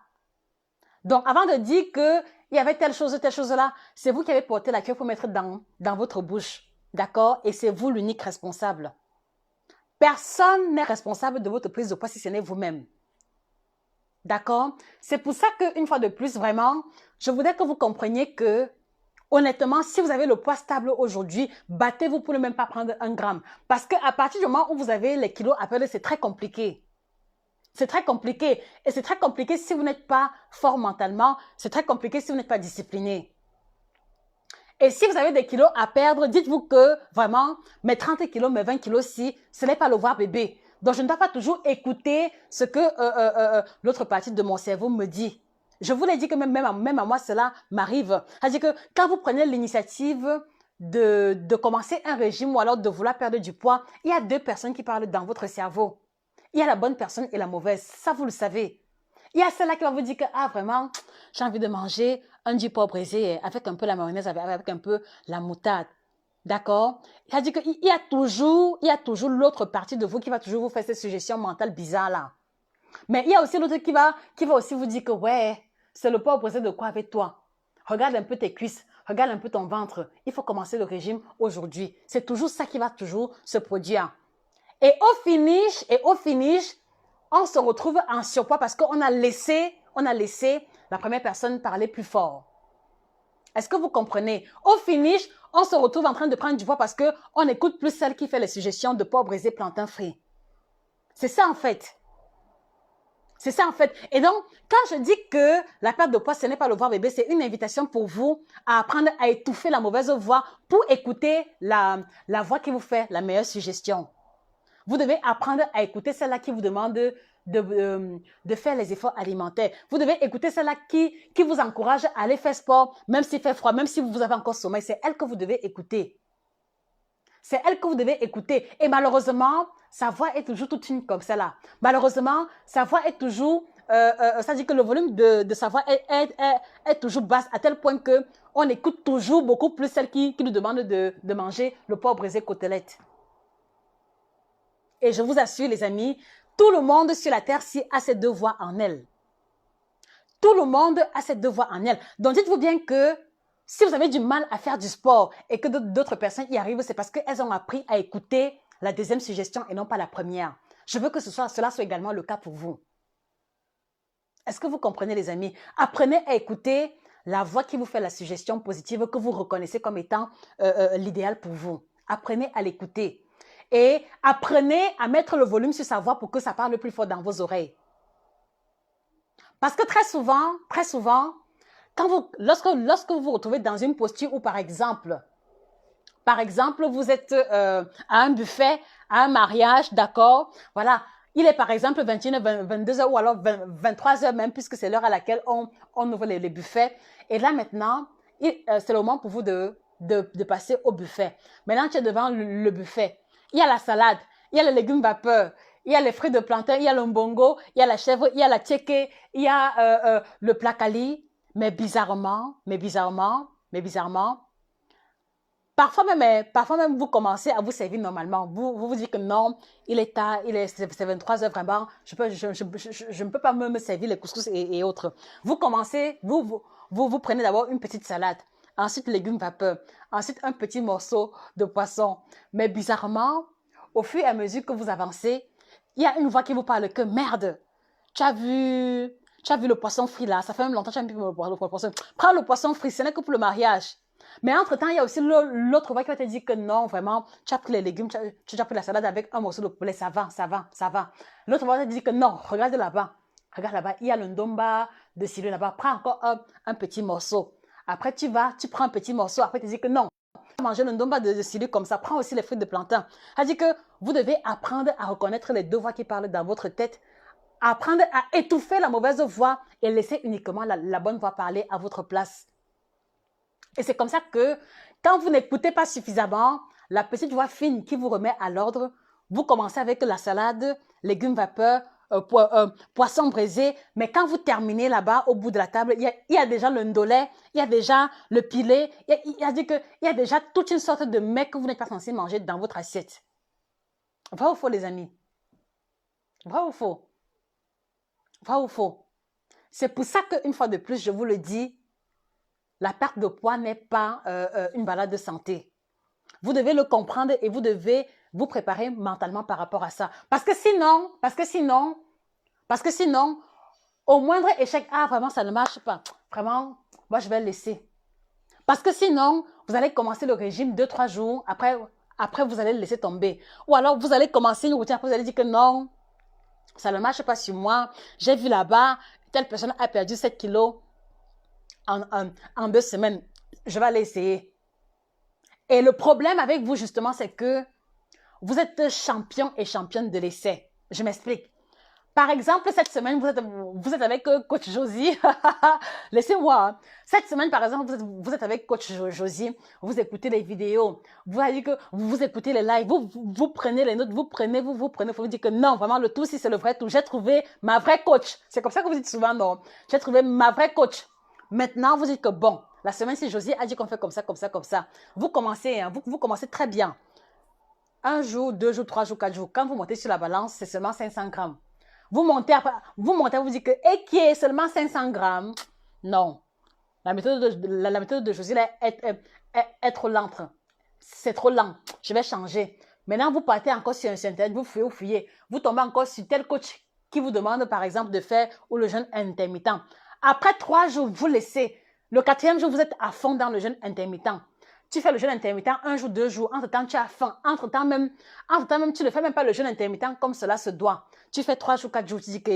Donc, avant de dire qu'il y avait telle chose là, c'est vous qui avez porté la queue pour mettre dans votre bouche. D'accord? Et c'est vous l'unique responsable. Personne n'est responsable de votre prise de poids si ce n'est vous-même. D'accord? C'est pour ça qu'une fois de plus, vraiment, je voudrais que vous compreniez que, honnêtement, si vous avez le poids stable aujourd'hui, battez-vous pour ne même pas prendre 1 gramme. Parce qu'à partir du moment où vous avez les kilos à perdre, c'est très compliqué. C'est très compliqué. Et c'est très compliqué si vous n'êtes pas fort mentalement. C'est très compliqué si vous n'êtes pas discipliné. Et si vous avez des kilos à perdre, dites-vous que vraiment, mes 30 kilos, mes 20 kilos, si, ce n'est pas le voir bébé. Donc, je ne dois pas toujours écouter ce que l'autre partie de mon cerveau me dit. Je vous l'ai dit que même à moi, cela m'arrive. C'est-à-dire que quand vous prenez l'initiative de commencer un régime ou alors de vouloir perdre du poids, il y a 2 personnes qui parlent dans votre cerveau. Il y a la bonne personne et la mauvaise. Ça, vous le savez. Il y a celle-là qui va vous dire que, ah, vraiment, j'ai envie de manger un du porc braisé avec un peu la mayonnaise, avec un peu la moutarde. D'accord? C'est-à-dire qu'il y a toujours l'autre partie de vous qui va toujours vous faire cette suggestion mentale bizarre-là. Mais il y a aussi l'autre qui va aussi vous dire que, ouais, c'est le porc braisé de quoi avec toi? Regarde un peu tes cuisses. Regarde un peu ton ventre. Il faut commencer le régime aujourd'hui. C'est toujours ça qui va toujours se produire. Et au finish, on se retrouve en surpoids parce qu'on a laissé la première personne parler plus fort. Est-ce que vous comprenez? Au finish, on se retrouve en train de prendre du poids parce qu'on n'écoute plus celle qui fait les suggestions de porc brisé, plantain frit. C'est ça en fait. C'est ça en fait. Et donc, quand je dis que la perte de poids, ce n'est pas le voir bébé, c'est une invitation pour vous à apprendre à étouffer la mauvaise voix pour écouter la voix qui vous fait la meilleure suggestion. Vous devez apprendre à écouter celle-là qui vous demande de faire les efforts alimentaires. Vous devez écouter celle-là qui vous encourage à aller faire sport, même s'il fait froid, même si vous avez encore sommeil. C'est elle que vous devez écouter. C'est elle que vous devez écouter. Et malheureusement, sa voix est toujours toute une comme celle-là. Malheureusement, sa voix est toujours... ça dit que le volume de sa voix est toujours basse à tel point qu'on écoute toujours beaucoup plus celle qui nous demande de manger le porc brisé côtelette. Et je vous assure, les amis, tout le monde sur la terre-ci a ces 2 voix en elle. Tout le monde a ces 2 voix en elle. Donc, dites-vous bien que Si vous avez du mal à faire du sport et que d'autres personnes y arrivent, c'est parce qu'elles ont appris à écouter la deuxième suggestion et non pas la première. Je veux que cela soit également le cas pour vous. Est-ce que vous comprenez, les amis? Apprenez à écouter la voix qui vous fait la suggestion positive que vous reconnaissez comme étant l'idéal pour vous. Apprenez à l'écouter. Et apprenez à mettre le volume sur sa voix pour que ça parle plus fort dans vos oreilles. Parce que très souvent, lorsque vous vous retrouvez dans une posture où, par exemple, vous êtes à un buffet, à un mariage, d'accord, voilà, il est par exemple 21h, 22h ou alors 23h même, puisque c'est l'heure à laquelle on ouvre les buffets. Et là maintenant, c'est le moment pour vous de passer au buffet. Maintenant, tu es devant le buffet. Il y a la salade, il y a les légumes vapeur, il y a les fruits de plantain, il y a le mbongo, il y a la chèvre, il y a la tchéké, il y a le placali. Mais bizarrement, parfois même, vous commencez à vous servir normalement. Vous dites que non, il est tard, c'est 23h vraiment, je ne peux pas me servir les couscous et autres. Vous commencez, vous prenez d'abord une petite salade, ensuite légumes vapeur, ensuite un petit morceau de poisson. Mais bizarrement, au fur et à mesure que vous avancez, il y a une voix qui vous parle que merde, tu as vu le poisson frit là, ça fait même longtemps que tu as vu le poisson. Prends le poisson frit, ce n'est que pour le mariage. Mais entre-temps, il y a aussi l'autre voix qui va te dire que non, vraiment, tu as pris les légumes, tu as pris la salade avec un morceau de poulet, ça va. L'autre voix va te dire que non, regarde là-bas, il y a le ndomba de Sylvie là-bas, prends encore un petit morceau. Après, tu prends un petit morceau, après tu dis que non, manger le ndomba de Sylvie comme ça, prends aussi les fruits de plantain. Ça dit que vous devez apprendre à reconnaître les deux voix qui parlent dans votre tête, apprendre à étouffer la mauvaise voix et laisser uniquement la bonne voix parler à votre place. Et c'est comme ça que, quand vous n'écoutez pas suffisamment, la petite voix fine qui vous remet à l'ordre, vous commencez avec la salade, légumes vapeur, poisson braisé, mais quand vous terminez là-bas, au bout de la table, il y a déjà le ndolé, il y a déjà le pilé, il y a déjà toute une sorte de mets que vous n'êtes pas censé manger dans votre assiette. Vrai ou faux, les amis? Vrai ou faux? Vrai ou faux? C'est pour ça qu'une fois de plus, je vous le dis, la perte de poids n'est pas une balade de santé. Vous devez le comprendre et vous devez vous préparer mentalement par rapport à ça. Parce que sinon, au moindre échec, ah vraiment ça ne marche pas. Vraiment, moi je vais le laisser. Parce que sinon, vous allez commencer le régime 2-3 jours, après vous allez le laisser tomber. Ou alors vous allez commencer une routine, après vous allez dire que non, ça ne marche pas sur moi. J'ai vu là-bas, telle personne a perdu 7 kilos. En 2 semaines, je vais aller essayer. Et le problème avec vous, justement, c'est que vous êtes champion et championne de l'essai. Je m'explique. Par exemple, cette semaine, vous êtes avec coach Josie. Laissez-moi. Hein. Cette semaine, par exemple, vous êtes avec coach Josie. Vous écoutez les vidéos. Vous allez que vous écoutez les lives. Vous prenez les notes. Vous prenez. Il faut vous dire que non, vraiment, le tout, si c'est le vrai tout. J'ai trouvé ma vraie coach. C'est comme ça que vous dites souvent, non. J'ai trouvé ma vraie coach. Maintenant, vous dites que bon, la semaine, si Josie a dit qu'on fait comme ça. Vous commencez, hein, vous commencez très bien. 1 jour, 2 jours, 3 jours, 4 jours. Quand vous montez sur la balance, c'est seulement 500 grammes. Vous montez, vous dites que, et qui est seulement 500 grammes? Non. La méthode de Josie est trop lente. C'est trop lent. Je vais changer. Maintenant, vous partez encore sur Internet, vous fouillez. Vous tombez encore sur tel coach qui vous demande, par exemple, de faire ou le jeûne intermittent. Après 3 jours, vous laissez. Le 4e jour, vous êtes à fond dans le jeûne intermittent. Tu fais le jeûne intermittent 1 jour, 2 jours. Entre-temps, tu as faim. Entre-temps même, tu ne fais même pas le jeûne intermittent comme cela se doit. Tu fais 3 jours, 4 jours. Tu dis que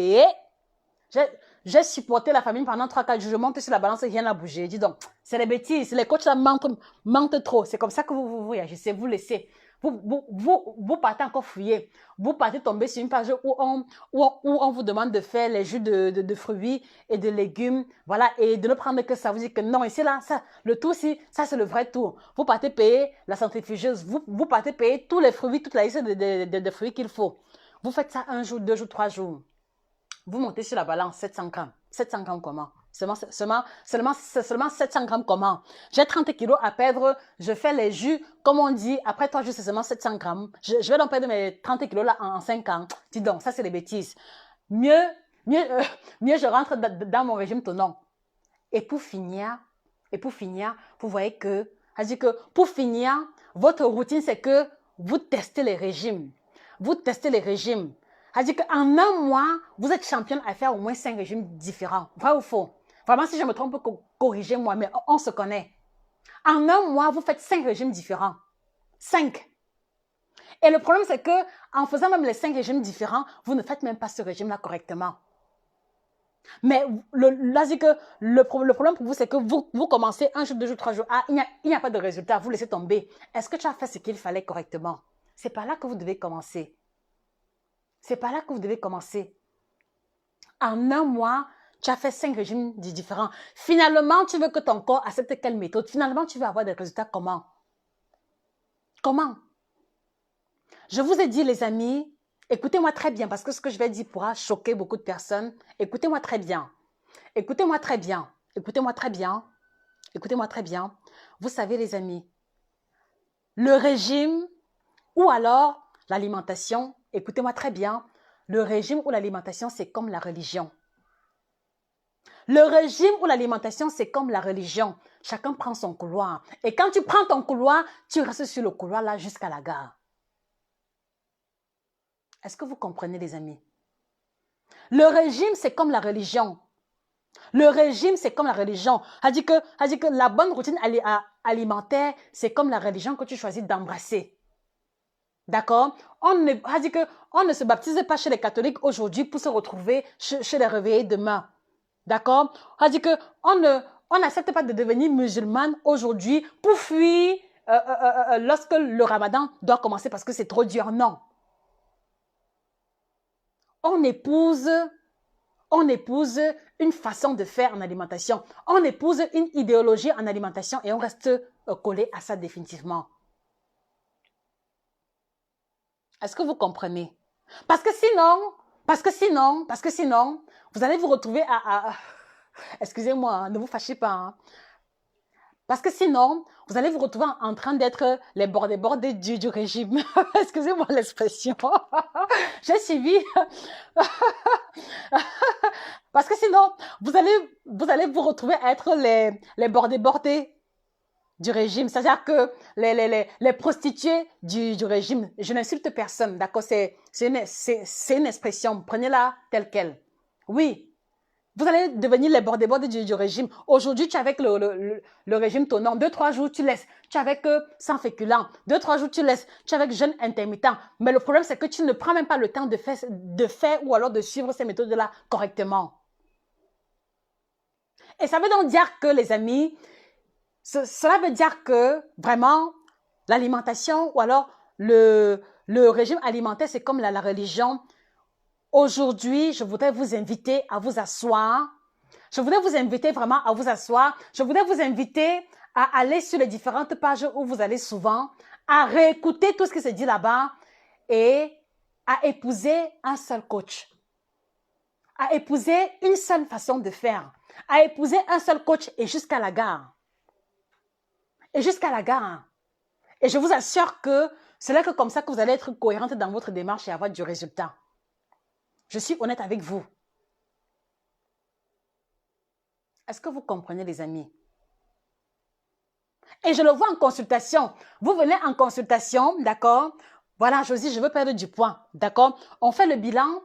j'ai supporté la famine pendant 3-4 jours. Je monte sur la balance et rien n'a bougé. Dis donc, c'est des bêtises. Les coachs là mentent trop. C'est comme ça que vous réagissez. Vous laissez. Vous partez encore fouiller. Vous partez tomber sur une page où on vous demande de faire les jus de fruits et de légumes. Voilà. Et de ne prendre que ça. Vous dites que non, ici, là, ça, le tout, ça, c'est le vrai tout. Vous partez payer la centrifugeuse. Vous partez payer tous les fruits, toute la liste de fruits qu'il faut. Vous faites ça 1 jour, 2 jours, 3 jours. Vous montez sur la balance 700 grammes. 700 grammes comment? Seulement 700 grammes comment? J'ai 30 kilos à perdre. Je fais les jus, comme on dit. Après 3 jours, c'est seulement 700 grammes. Je vais donc perdre mes 30 kilos là en 5 ans. Dis donc, ça c'est des bêtises. Mieux je rentre dans mon régime tonnant. Et pour finir, Et pour finir, vous voyez que, c'est-à-dire que pour finir, votre routine, c'est que vous testez les régimes. Vous testez les régimes. C'est-à-dire qu'en un mois, vous êtes championne à faire au moins 5 régimes différents. Vrai ou faux? Vraiment, si je me trompe, corrigez-moi, mais on se connaît. En un mois, vous faites 5 régimes différents. 5. Et le problème, c'est que en faisant même les 5 régimes différents, vous ne faites même pas ce régime-là correctement. Mais le problème pour vous, c'est que vous commencez 1 jour, 2 jours, 3 jours. Ah, il n'y a pas de résultat, vous laissez tomber. Est-ce que tu as fait ce qu'il fallait correctement? C'est par là que vous devez commencer. C'est par là que vous devez commencer. En un mois, tu as fait 5 régimes différents. Finalement, tu veux que ton corps accepte quelle méthode? Finalement, tu veux avoir des résultats comment? Comment? Je vous ai dit, les amis, écoutez-moi très bien, parce que ce que je vais dire pourra choquer beaucoup de personnes. Écoutez-moi très bien. Écoutez-moi très bien. Écoutez-moi très bien. Écoutez-moi très bien. Vous savez, les amis, le régime ou alors l'alimentation, écoutez-moi très bien, le régime ou l'alimentation, c'est comme la religion. Le régime ou l'alimentation, c'est comme la religion. Chacun prend son couloir. Et quand tu prends ton couloir, tu restes sur le couloir là jusqu'à la gare. Est-ce que vous comprenez, les amis? Le régime, c'est comme la religion. Le régime, c'est comme la religion. C'est-à-dire que la bonne routine alimentaire, c'est comme la religion que tu choisis d'embrasser. D'accord? On ne se baptise pas chez les catholiques aujourd'hui pour se retrouver chez les réveillés demain. D'accord? C'est-à-dire qu'on n'accepte pas de devenir musulmane aujourd'hui pour fuir lorsque le ramadan doit commencer parce que c'est trop dur. Non. On épouse une façon de faire en alimentation. On épouse une idéologie en alimentation et on reste collé à ça définitivement. Est-ce que vous comprenez? Parce que sinon, vous allez vous retrouver excusez-moi, hein, ne vous fâchez pas. Hein. Parce que sinon, vous allez vous retrouver en train d'être les bordés du régime. Excusez-moi l'expression. J'ai suivi. Parce que sinon, vous allez vous retrouver à être les bordés du régime. C'est-à-dire que les prostituées du régime, je n'insulte personne, d'accord? C'est une expression, prenez-la telle qu'elle. Oui. Vous allez devenir les bordés du régime. Aujourd'hui, tu es avec le régime tournant. 2-3 jours, tu laisses. Tu es avec sans féculent. 2-3 jours, tu laisses. Tu es avec jeûne intermittent. Mais le problème, c'est que tu ne prends même pas le temps de faire ou alors de suivre ces méthodes-là correctement. Et ça veut donc dire que, les amis, cela veut dire que, vraiment, l'alimentation ou alors le régime alimentaire, c'est comme la religion. Aujourd'hui, je voudrais vous inviter à vous asseoir. Je voudrais vous inviter vraiment à vous asseoir. Je voudrais vous inviter à aller sur les différentes pages où vous allez souvent, à réécouter tout ce qui se dit là-bas et à épouser un seul coach. À épouser une seule façon de faire. À épouser un seul coach et jusqu'à la gare. Et jusqu'à la gare. Et je vous assure que c'est là que comme ça que vous allez être cohérente dans votre démarche et avoir du résultat. Je suis honnête avec vous. Est-ce que vous comprenez, les amis? Et je le vois en consultation. Vous venez en consultation, d'accord? Voilà, Josie, je veux perdre du poids, d'accord? On fait le bilan.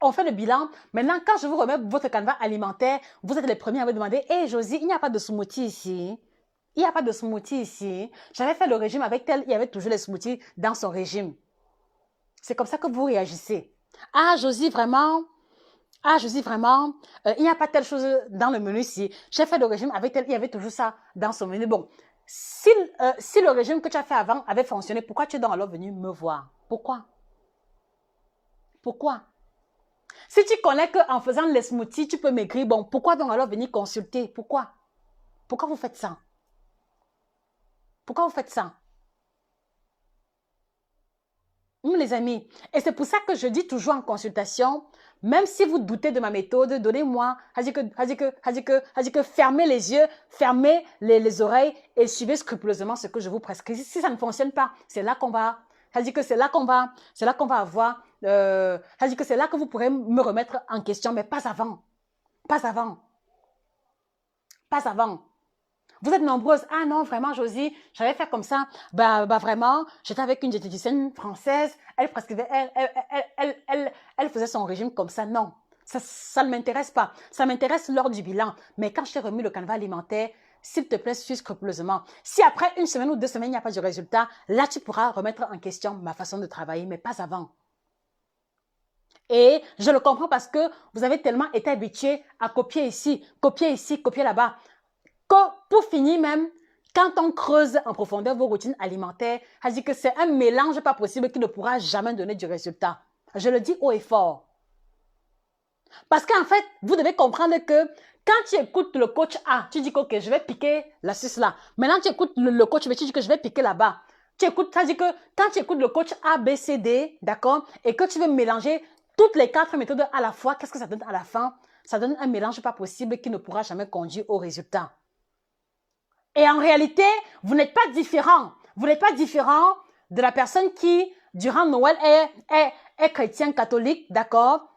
On fait le bilan. Maintenant, quand je vous remets votre canevas alimentaire, vous êtes les premiers à me demander, « Hey, Josie, il n'y a pas de smoothie ici. Il n'y a pas de smoothie ici. J'avais fait le régime avec tel, il y avait toujours les smoothies dans son régime. » C'est comme ça que vous réagissez. Ah, Josie, vraiment, il n'y a pas telle chose dans le menu ici. J'ai fait le régime avec tel, il y avait toujours ça dans son menu. Bon, si le régime que tu as fait avant avait fonctionné, pourquoi tu es donc alors venu me voir? Pourquoi? Pourquoi? Si tu connais qu'en faisant les smoothies, tu peux maigrir, bon, pourquoi donc alors venir consulter? Pourquoi? Pourquoi vous faites ça? Pourquoi vous faites ça? Les amis, et c'est pour ça que je dis toujours en consultation, même si vous doutez de ma méthode, donnez-moi, fermez les yeux, fermez les oreilles et suivez scrupuleusement ce que je vous prescris. Si ça ne fonctionne pas, c'est là qu'on va, c'est là qu'on va avoir, c'est là que vous pourrez me remettre en question, mais pas avant, pas avant, pas avant. Vous êtes nombreuses. Ah non, vraiment, Josie, j'avais fait comme ça. Bah vraiment, j'étais avec une diététicienne française. Elle prescrivait, elle faisait son régime comme ça. Non, ça ne m'intéresse pas. Ça m'intéresse lors du bilan. Mais quand je t'ai remis le canevas alimentaire, s'il te plaît, suis scrupuleusement. Si après une semaine ou 2 semaines, il n'y a pas de résultat, là, tu pourras remettre en question ma façon de travailler, mais pas avant. Et je le comprends parce que vous avez tellement été habitué à copier ici, copier là-bas. Pour finir même, quand on creuse en profondeur vos routines alimentaires, ça dit que c'est un mélange pas possible qui ne pourra jamais donner du résultat. Je le dis haut et fort. Parce qu'en fait, vous devez comprendre que quand tu écoutes le coach A, tu dis que ok, je vais piquer l'astuce là. Maintenant, tu écoutes le coach B, tu dis que je vais piquer là-bas. Tu écoutes, ça dit que quand tu écoutes le coach A, B, C, D, d'accord, et que tu veux mélanger toutes les 4 méthodes à la fois, qu'est-ce que ça donne à la fin? Ça donne un mélange pas possible qui ne pourra jamais conduire au résultat. Et en réalité, vous n'êtes pas différent. Vous n'êtes pas différent de la personne qui, durant Noël, est chrétien catholique, d'accord?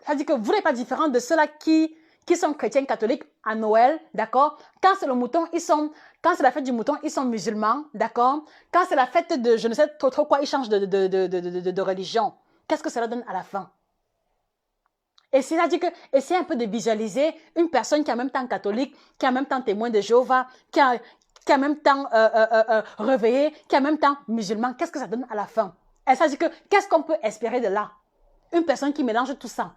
Ça dit que vous n'êtes pas différent de ceux-là qui sont chrétiens catholiques à Noël, d'accord? Quand c'est le mouton, quand c'est la fête du mouton, ils sont musulmans, d'accord? Quand c'est la fête de je ne sais trop quoi, ils changent de religion. Qu'est-ce que cela donne à la fin? Et c'est-à-dire que, essayez un peu de visualiser une personne qui est en même temps catholique, qui est en même temps témoin de Jéhovah, qui est en même temps réveillé, qui est en même temps musulman. Qu'est-ce que ça donne à la fin? Et ça dit que, qu'est-ce qu'on peut espérer de là? Une personne qui mélange tout ça.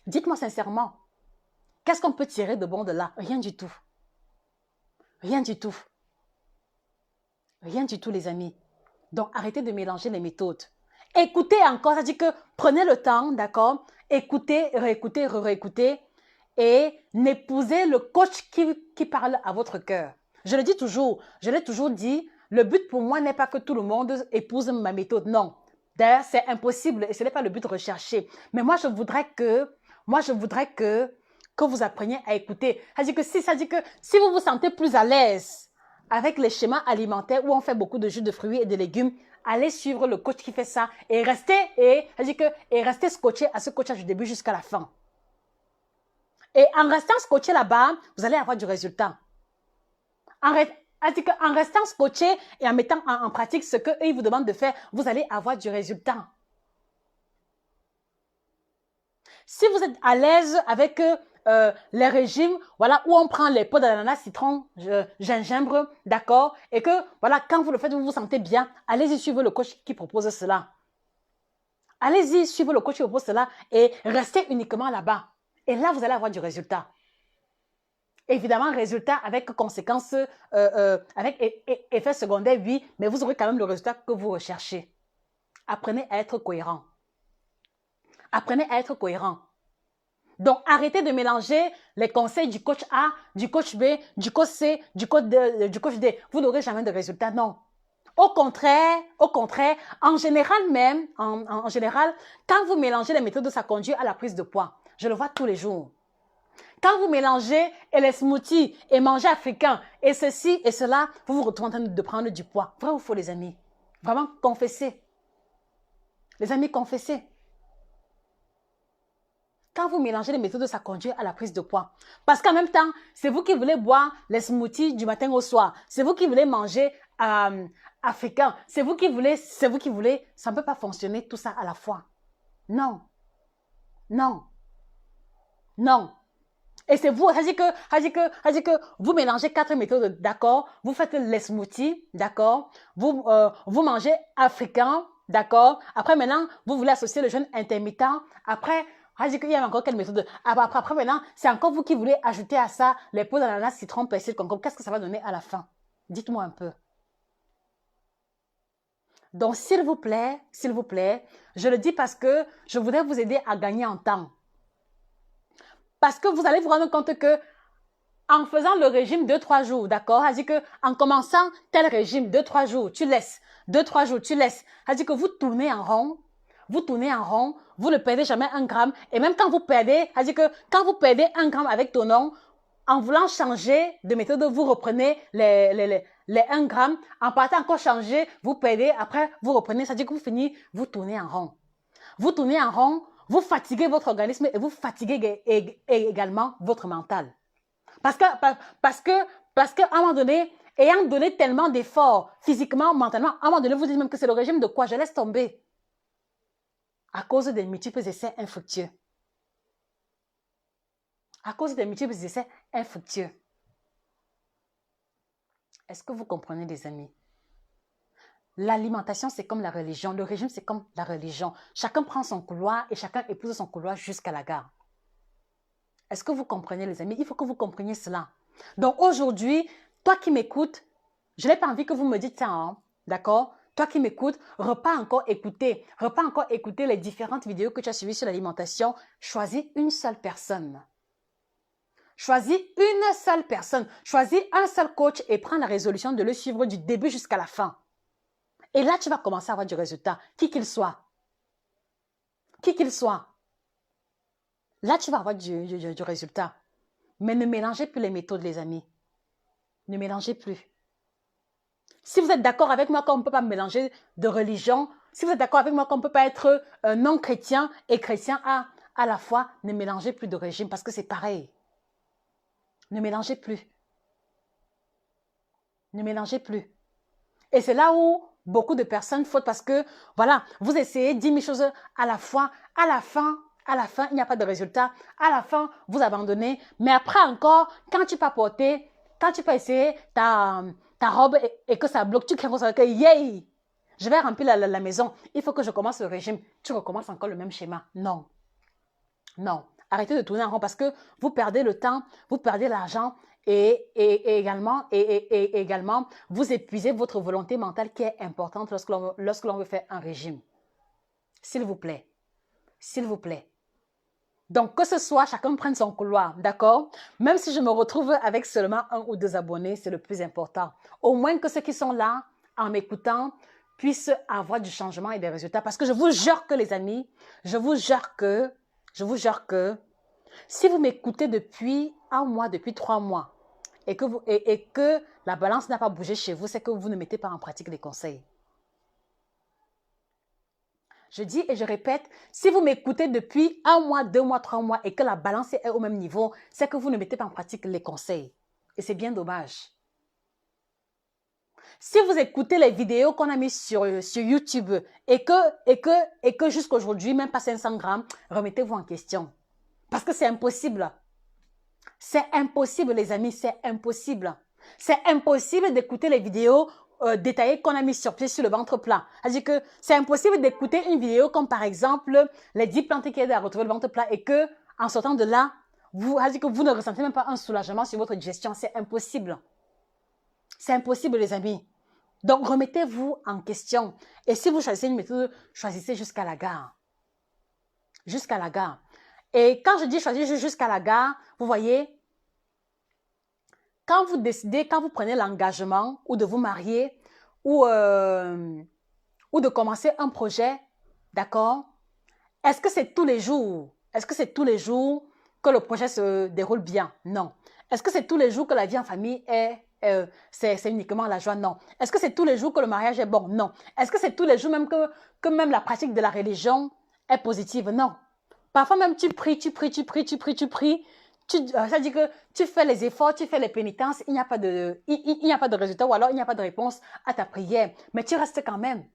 Dites-moi sincèrement, qu'est-ce qu'on peut tirer de bon de là? Rien du tout. Rien du tout. Rien du tout, les amis. Donc, arrêtez de mélanger les méthodes. Écoutez encore, ça dit que prenez le temps, d'accord? Écoutez, réécoutez, réécoutez et n'épousez le coach qui parle à votre cœur. Je le dis toujours, je l'ai toujours dit, le but pour moi n'est pas que tout le monde épouse ma méthode, non. D'ailleurs, c'est impossible et ce n'est pas le but recherché. Mais moi, je voudrais que vous appreniez à écouter. Ça dit que si vous vous sentez plus à l'aise avec les schémas alimentaires où on fait beaucoup de jus de fruits et de légumes, allez suivre le coach qui fait ça et restez scotché à ce coachage du début jusqu'à la fin. Et en restant scotché là-bas, vous allez avoir du résultat. En restant scotché et en mettant en pratique ce qu'eux ils vous demandent de faire, vous allez avoir du résultat. Si vous êtes à l'aise avec les régimes, voilà, où on prend les pots d'ananas, citron, gingembre, d'accord, et que, voilà, quand vous le faites, vous vous sentez bien, allez-y suivre le coach qui propose cela. Allez-y suivre le coach qui propose cela et restez uniquement là-bas. Et là, vous allez avoir du résultat. Évidemment, résultat avec conséquences, avec effet secondaire, oui, mais vous aurez quand même le résultat que vous recherchez. Apprenez à être cohérent. Apprenez à être cohérent. Donc, arrêtez de mélanger les conseils du coach A, du coach B, du coach C, du coach D. Vous n'aurez jamais de résultat, non. Au contraire, en général même, en général, quand vous mélangez les méthodes, ça conduit à la prise de poids. Je le vois tous les jours. Quand vous mélangez les smoothies et manger africain et ceci et cela, vous vous retrouvez en train de prendre du poids. Vrai ou faux, les amis? Vraiment, confessez. Les amis, confessez. Quand vous mélangez les méthodes, ça conduit à la prise de poids. Parce qu'en même temps, c'est vous qui voulez boire les smoothies du matin au soir. C'est vous qui voulez manger africain. C'est vous qui voulez. Ça ne peut pas fonctionner tout ça à la fois. Non. Non. Non. Et c'est vous, ça dit que vous mélangez 4 méthodes, d'accord? Vous faites les smoothies, d'accord? Vous mangez africain, d'accord? Après, maintenant, vous voulez associer le jeûne intermittent. Après, ça dit qu'il y a encore quelle méthode? Après, maintenant, c'est encore vous qui voulez ajouter à ça les pots d'ananas, citron, persil, concombre. Qu'est-ce que ça va donner à la fin? Dites-moi un peu. Donc, s'il vous plaît, je le dis parce que je voudrais vous aider à gagner en temps. Parce que vous allez vous rendre compte que en faisant le régime 2-3 jours, d'accord? C'est-à-dire que en commençant tel régime 2-3 jours, tu laisses. 2-3 jours, tu laisses. C'est-à-dire que vous tournez en rond. Vous ne perdez jamais 1 gramme. Et même quand vous perdez, c'est-à-dire que quand vous perdez 1 gramme avec ton nom, en voulant changer de méthode, vous reprenez les 1 gramme. En partant encore changer, vous perdez. Après, vous reprenez. C'est-à-dire que vous finissez, vous tournez en rond. Vous tournez en rond. Vous fatiguez votre organisme et vous fatiguez également votre mental. Parce que Parce qu'à un moment donné, ayant donné tellement d'efforts, physiquement, mentalement, à un moment donné, vous dites même que c'est le régime de quoi? Je laisse tomber. À cause des multiples essais infructueux. À cause des multiples essais infructueux. Est-ce que vous comprenez, les amis? L'alimentation, c'est comme la religion. Le régime, c'est comme la religion. Chacun prend son couloir et chacun épouse son couloir jusqu'à la gare. Est-ce que vous comprenez, les amis? Il faut que vous compreniez cela. Donc aujourd'hui, toi qui m'écoutes, je n'ai pas envie que vous me dites ça, hein? D'accord? Toi qui m'écoutes, repars encore écouter les différentes vidéos que tu as suivies sur l'alimentation. Choisis une seule personne. Choisis une seule personne. Choisis un seul coach et prends la résolution de le suivre du début jusqu'à la fin. Et là, tu vas commencer à avoir du résultat, qui qu'il soit. Qui qu'il soit. Là, tu vas avoir du résultat. Mais ne mélangez plus les méthodes, les amis. Ne mélangez plus. Si vous êtes d'accord avec moi qu'on ne peut pas mélanger de religion, si vous êtes d'accord avec moi qu'on ne peut pas être non chrétien et chrétien à la fois, ne mélangez plus de régime parce que c'est pareil. Ne mélangez plus. Ne mélangez plus. Et c'est là où beaucoup de personnes fautent parce que, voilà, vous essayez 10 000 choses à la fois. À la fin, il n'y a pas de résultat. À la fin, vous abandonnez. Mais après encore, quand tu peux porter, quand tu peux essayer ta robe et que ça bloque, tu crées que, yay, je vais remplir la maison. Il faut que je commence le régime. Tu recommences encore le même schéma. Non. Non. Arrêtez de tourner en rond parce que vous perdez le temps, vous perdez l'argent et également, vous épuisez votre volonté mentale qui est importante lorsque l'on veut faire un régime. S'il vous plaît. S'il vous plaît. Donc, que ce soit, chacun prenne son couloir, d'accord? Même si je me retrouve avec seulement 1 ou 2 abonnés, c'est le plus important. Au moins que ceux qui sont là, en m'écoutant, puissent avoir du changement et des résultats. Parce que je vous jure que, les amis, je vous jure que, si vous m'écoutez depuis 1 mois, depuis 3 mois, et que la balance n'a pas bougé chez vous, c'est que vous ne mettez pas en pratique les conseils. Je dis et je répète, si vous m'écoutez depuis 1 mois, 2 mois, 3 mois et que la balance est au même niveau, c'est que vous ne mettez pas en pratique les conseils. Et c'est bien dommage. Si vous écoutez les vidéos qu'on a mises sur YouTube et que jusqu'à aujourd'hui, même pas 500 grammes, remettez-vous en question. Parce que c'est impossible. C'est impossible, les amis, c'est impossible. C'est impossible d'écouter les vidéos détaillées qu'on a mis sur pied sur le ventre plat. C'est-à-dire que c'est impossible d'écouter une vidéo comme par exemple les 10 plantes qui aident à retrouver le ventre plat et que en sortant de là, vous ne ressentez même pas un soulagement sur votre digestion. C'est impossible. C'est impossible, les amis. Donc, remettez-vous en question. Et si vous choisissez une méthode, choisissez jusqu'à la gare. Jusqu'à la gare. Et quand je dis choisir jusqu'à la gare, vous voyez, quand vous décidez, quand vous prenez l'engagement ou de vous marier ou de commencer un projet, d'accord? Est-ce que c'est tous les jours? Est-ce que c'est tous les jours que le projet se déroule bien? Non. Est-ce que c'est tous les jours que la vie en famille c'est uniquement la joie? Non. Est-ce que c'est tous les jours que le mariage est bon? Non. Est-ce que c'est tous les jours même que même la pratique de la religion est positive? Non. Parfois même tu pries. Ça dit que tu fais les efforts, tu fais les pénitences, il n'y a pas de résultat ou alors il n'y a pas de réponse à ta prière. Mais tu restes quand même.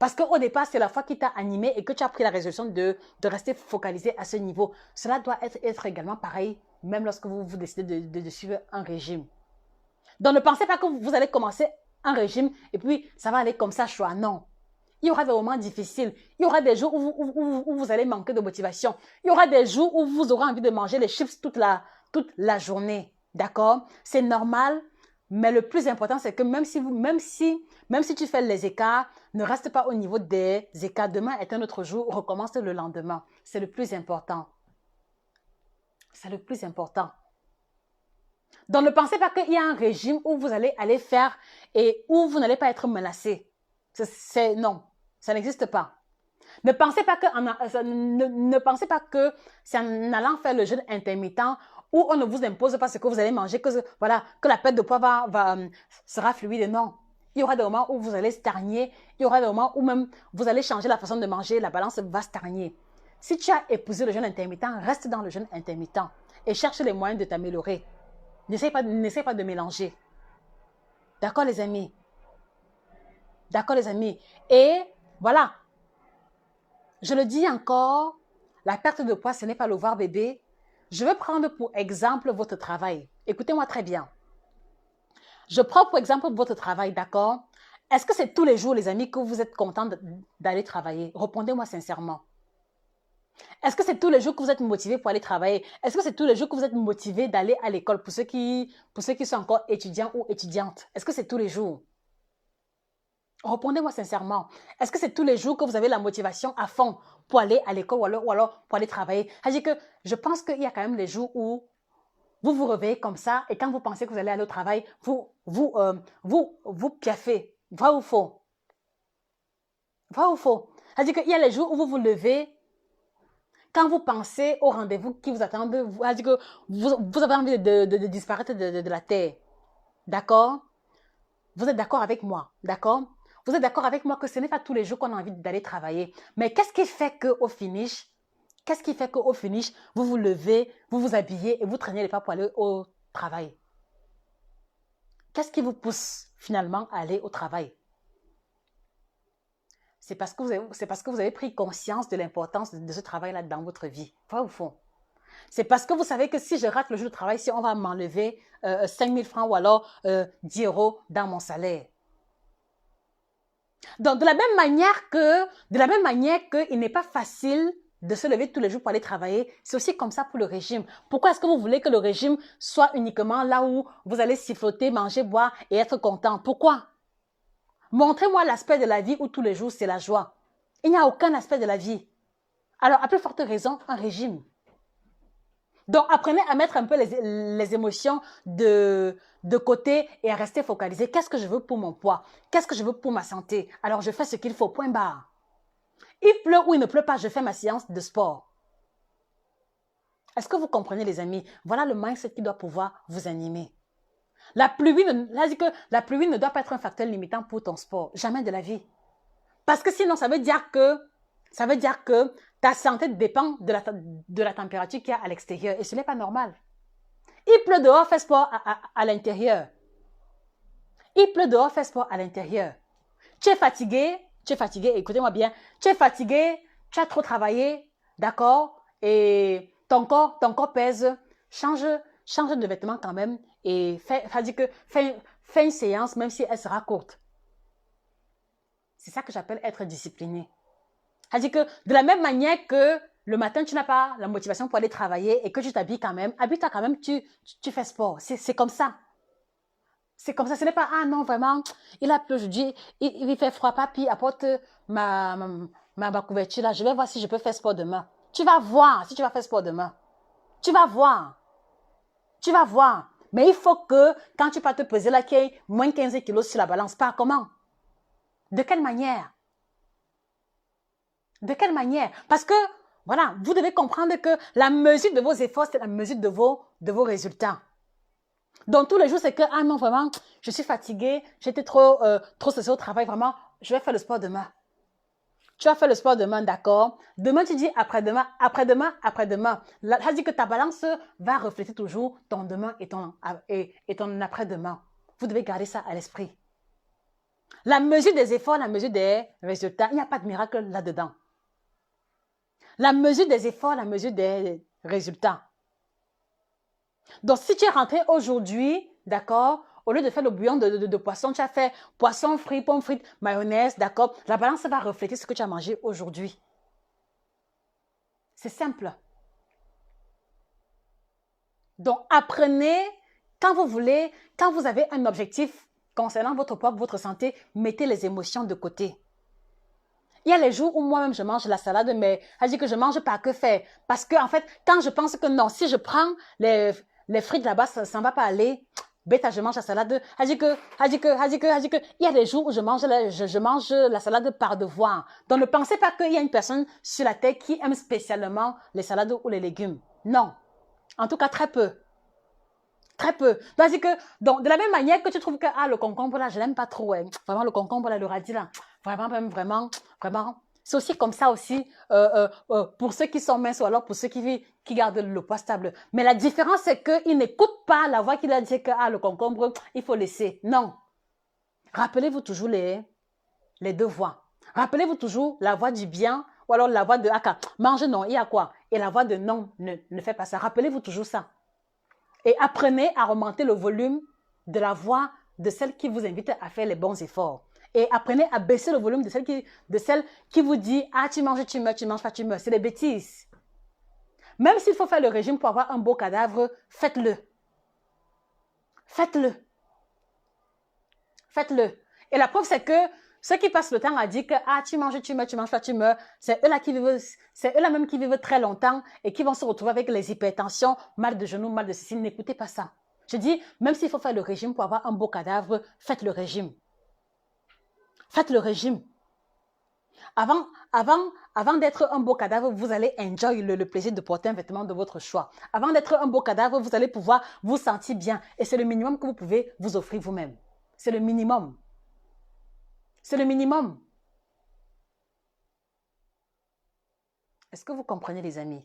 Parce qu'au départ, c'est la foi qui t'a animé et que tu as pris la résolution de rester focalisé à ce niveau. Cela doit être également pareil, même lorsque vous décidez de suivre un régime. Donc ne pensez pas que vous allez commencer un régime et puis ça va aller comme ça, choix. Non. Il y aura des moments difficiles. Il y aura des jours où vous allez manquer de motivation. Il y aura des jours où vous aurez envie de manger les chips toute la journée. D'accord? C'est normal, mais le plus important, c'est que même si tu fais les écarts, ne reste pas au niveau des écarts. Demain est un autre jour, recommence le lendemain. C'est le plus important. C'est le plus important. Donc, ne pensez pas qu'il y a un régime où vous allez aller faire et où vous n'allez pas être menacé. Non. Ça n'existe pas. Ne pensez pas que c'est en allant faire le jeûne intermittent où on ne vous impose pas ce que vous allez manger, que la perte de poids sera fluide. Non. Il y aura des moments où vous allez stagner. Il y aura des moments où même vous allez changer la façon de manger. La balance va stagner. Si tu as épousé le jeûne intermittent, reste dans le jeûne intermittent et cherche les moyens de t'améliorer. N'essaie pas de mélanger. D'accord, les amis? D'accord, les amis? Et voilà, je le dis encore, la perte de poids, ce n'est pas le voir bébé. Je vais prendre pour exemple votre travail. Écoutez-moi très bien. Je prends pour exemple votre travail, d'accord? Est-ce que c'est tous les jours, les amis, que vous êtes contents d'aller travailler? Répondez-moi sincèrement. Est-ce que c'est tous les jours que vous êtes motivés pour aller travailler? Est-ce que c'est tous les jours que vous êtes motivés d'aller à l'école pour ceux qui sont encore étudiants ou étudiantes? Est-ce que c'est tous les jours? Répondez-moi sincèrement. Est-ce que c'est tous les jours que vous avez la motivation à fond pour aller à l'école ou alors pour aller travailler? C'est-à-dire que je pense qu'il y a quand même les jours où vous vous réveillez comme ça et quand vous pensez que vous allez aller au travail, vous piaffez. Vrai ou faux? Vrai ou faux? C'est-à-dire qu'il y a les jours où vous vous levez, quand vous pensez au rendez-vous qui vous attend, c'est-à-dire que vous avez envie de disparaître de la terre. D'accord? Vous êtes d'accord avec moi? D'accord? Vous êtes d'accord avec moi que ce n'est pas tous les jours qu'on a envie d'aller travailler. Mais qu'est-ce qui fait qu'au finish, vous vous levez, vous vous habillez et vous traînez les pas pour aller au travail? Qu'est-ce qui vous pousse finalement à aller au travail? C'est parce que vous avez pris conscience de l'importance de ce travail-là dans votre vie. Vrai ou faux? C'est parce que vous savez que si je rate le jour de travail, si on va m'enlever 5 000 francs ou alors 10 euros dans mon salaire. Donc, de la même manière qu'il n'est pas facile de se lever tous les jours pour aller travailler, c'est aussi comme ça pour le régime. Pourquoi est-ce que vous voulez que le régime soit uniquement là où vous allez siffloter, manger, boire et être content? Pourquoi? Montrez-moi l'aspect de la vie où tous les jours c'est la joie. Il n'y a aucun aspect de la vie. Alors, à plus forte raison, un régime. Donc, apprenez à mettre un peu les émotions de côté et à rester focalisé. Qu'est-ce que je veux pour mon poids? Qu'est-ce que je veux pour ma santé? Alors, je fais ce qu'il faut, point barre. Il pleut ou il ne pleut pas, je fais ma séance de sport. Est-ce que vous comprenez, les amis? Voilà le mindset qui doit pouvoir vous animer. La pluie ne doit pas être un facteur limitant pour ton sport. Jamais de la vie. Parce que sinon, ça veut dire que ta santé dépend de la température qu'il y a à l'extérieur. Et ce n'est pas normal. Il pleut dehors, fais sport à l'intérieur. Il pleut dehors, fais sport à l'intérieur. Tu es fatigué, écoutez-moi bien. Tu es fatigué, tu as trop travaillé, d'accord? Et ton corps pèse. Change de vêtements quand même. Et fais une séance, même si elle sera courte. C'est ça que j'appelle être discipliné. C'est-à-dire que de la même manière que le matin, tu n'as pas la motivation pour aller travailler et que tu t'habilles quand même, habille-toi quand même, tu fais sport. C'est comme ça. C'est comme ça. Ce n'est pas, ah non, vraiment, il a plu aujourd'hui, il fait froid, papi, apporte ma couverture là, je vais voir si je peux faire sport demain. Tu vas voir si tu vas faire sport demain. Tu vas voir. Tu vas voir. Mais il faut que, quand tu vas te peser là, qu'il y ait moins 15 kilos sur la balance. Pas comment? De quelle manière? De quelle manière? Parce que, voilà, vous devez comprendre que la mesure de vos efforts, c'est la mesure de vos résultats. Donc, tous les jours, c'est que, ah non, vraiment, je suis fatiguée, j'étais trop stressée au travail, vraiment, je vais faire le sport demain. Tu vas faire le sport demain, d'accord? Demain, tu dis après-demain, après-demain, après-demain. Ça dit que ta balance va refléter toujours ton demain et ton après-demain. Vous devez garder ça à l'esprit. La mesure des efforts, la mesure des résultats, il n'y a pas de miracle là-dedans. La mesure des efforts, la mesure des résultats. Donc, si tu es rentré aujourd'hui, d'accord, au lieu de faire le bouillon de poisson, tu as fait poisson frit, pommes frites, mayonnaise, d'accord, la balance va refléter ce que tu as mangé aujourd'hui. C'est simple. Donc, apprenez, quand vous avez un objectif concernant votre poids, votre santé, mettez les émotions de côté. Il y a les jours où moi-même je mange la salade, mais ça dit que je mange pas que faire. Parce que, en fait, quand je pense que non, si je prends les frites là-bas, ça ne va pas aller. Bêta, je mange la salade. Il y a des jours où je mange la salade par devoir. Donc, ne pensez pas qu'il y a une personne sur la terre qui aime spécialement les salades ou les légumes. Non. En tout cas, très peu. Très peu. Donc, de la même manière que tu trouves que le concombre là, je l'aime pas trop. Vraiment, le concombre là, le radis là, vraiment, C'est aussi comme ça aussi pour ceux qui sont minces ou alors pour ceux qui gardent le poids stable. Mais la différence, c'est qu'ils n'écoutent pas la voix qui leur dit que le concombre, il faut laisser. Non. Rappelez-vous toujours les deux voix. Rappelez-vous toujours la voix du bien ou alors la voix de mange non, il y a quoi? Et la voix de non, ne fais pas ça. Rappelez-vous toujours ça. Et apprenez à augmenter le volume de la voix de celle qui vous invite à faire les bons efforts. Et apprenez à baisser le volume de celle qui vous dit « Ah, tu manges, tu meurs, tu manges pas, tu meurs ». C'est des bêtises. Même s'il faut faire le régime pour avoir un beau cadavre, faites-le. Faites-le. Faites-le. Et la preuve, c'est que ceux qui passent le temps à dire que « Ah, tu manges, tu meurs, tu manges pas, tu meurs », c'est eux-là même qui vivent très longtemps et qui vont se retrouver avec les hypertensions, mal de genoux, mal de ceci. N'écoutez pas ça. Je dis, même s'il faut faire le régime pour avoir un beau cadavre, faites le régime. Faites le régime. Avant d'être un beau cadavre, vous allez enjoy le plaisir de porter un vêtement de votre choix. Avant d'être un beau cadavre, vous allez pouvoir vous sentir bien. Et c'est le minimum que vous pouvez vous offrir vous-même. C'est le minimum. C'est le minimum. Est-ce que vous comprenez, les amis?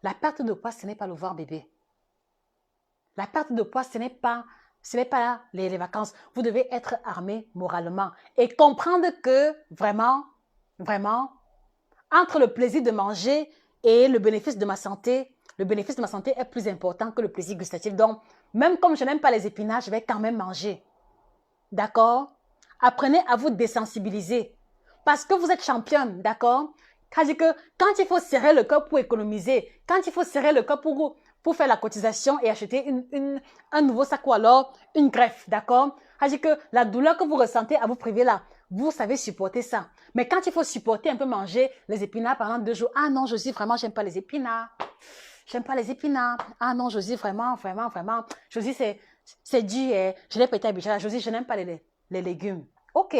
La perte de poids, ce n'est pas le voir bébé. La perte de poids, ce n'est pas les vacances. Vous devez être armé moralement et comprendre que vraiment, entre le plaisir de manger et le bénéfice de ma santé, le bénéfice de ma santé est plus important que le plaisir gustatif. Donc, même comme je n'aime pas les épinards, je vais quand même manger. D'accord? Apprenez à vous désensibiliser. Parce que vous êtes championne, d'accord? C'est-à-dire que quand il faut serrer le cœur pour économiser, quand il faut serrer le cœur pour faire la cotisation et acheter un nouveau sac ou alors une greffe, d'accord? C'est-à-dire que la douleur que vous ressentez à vous priver là, vous savez supporter ça. Mais quand il faut supporter un peu manger les épinards pendant 2 jours, ah non, Josie, vraiment, j'aime pas les épinards. J'aime pas les épinards. Ah non, Josie, vraiment. Josie, c'est dur, je n'ai pas été habituée. Josie, je n'aime pas les légumes. Ok.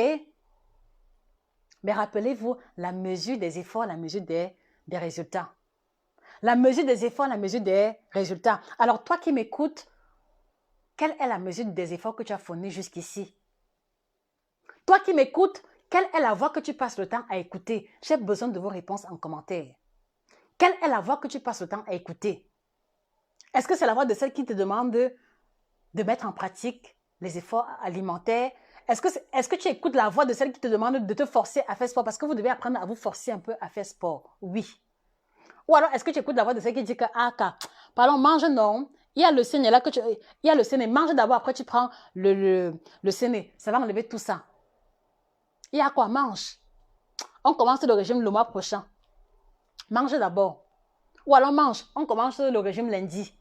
Mais rappelez-vous la mesure des efforts, la mesure des résultats. La mesure des efforts, la mesure des résultats. Alors, toi qui m'écoutes, quelle est la mesure des efforts que tu as fournis jusqu'ici? Toi qui m'écoutes, quelle est la voix que tu passes le temps à écouter? J'ai besoin de vos réponses en commentaire. Quelle est la voix que tu passes le temps à écouter? Est-ce que c'est la voix de celle qui te demande de mettre en pratique les efforts alimentaires? Est-ce que tu écoutes la voix de celle qui te demande de te forcer à faire sport? Parce que vous devez apprendre à vous forcer un peu à faire sport. Oui. Ou alors, est-ce que tu écoutes la voix de celle qui dit que, pardon, mange non. Il y a le séné là il y a le séné. Mange d'abord, après tu prends le séné. Ça va enlever tout ça. Il y a quoi? Mange. On commence le régime le mois prochain. Mange d'abord. Ou alors mange. On commence le régime lundi.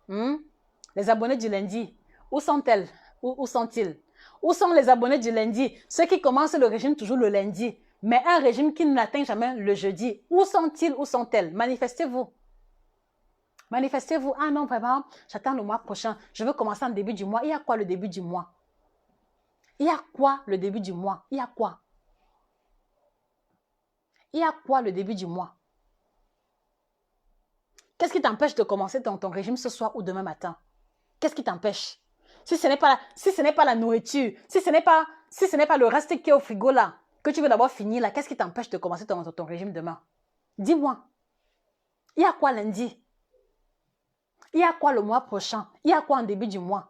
Les abonnés du lundi, où sont-elles? Où sont-ils? Où sont les abonnés du lundi? Ceux qui commencent le régime toujours le lundi, mais un régime qui ne l'atteint jamais le jeudi. Où sont-ils? Où sont-elles? Manifestez-vous. Manifestez-vous. Ah non, vraiment, j'attends le mois prochain. Je veux commencer en début du mois. Il y a quoi le début du mois? Il y a quoi le début du mois? Il y a quoi? Il y a quoi le début du mois? Qu'est-ce qui t'empêche de commencer ton régime ce soir ou demain matin? Qu'est-ce qui t'empêche? Si ce n'est pas la nourriture, si ce n'est pas le reste qui est au frigo là, que tu veux d'abord finir là, qu'est-ce qui t'empêche de commencer ton régime demain? Dis-moi. Il y a quoi lundi? Il y a quoi le mois prochain? Il y a quoi en début du mois?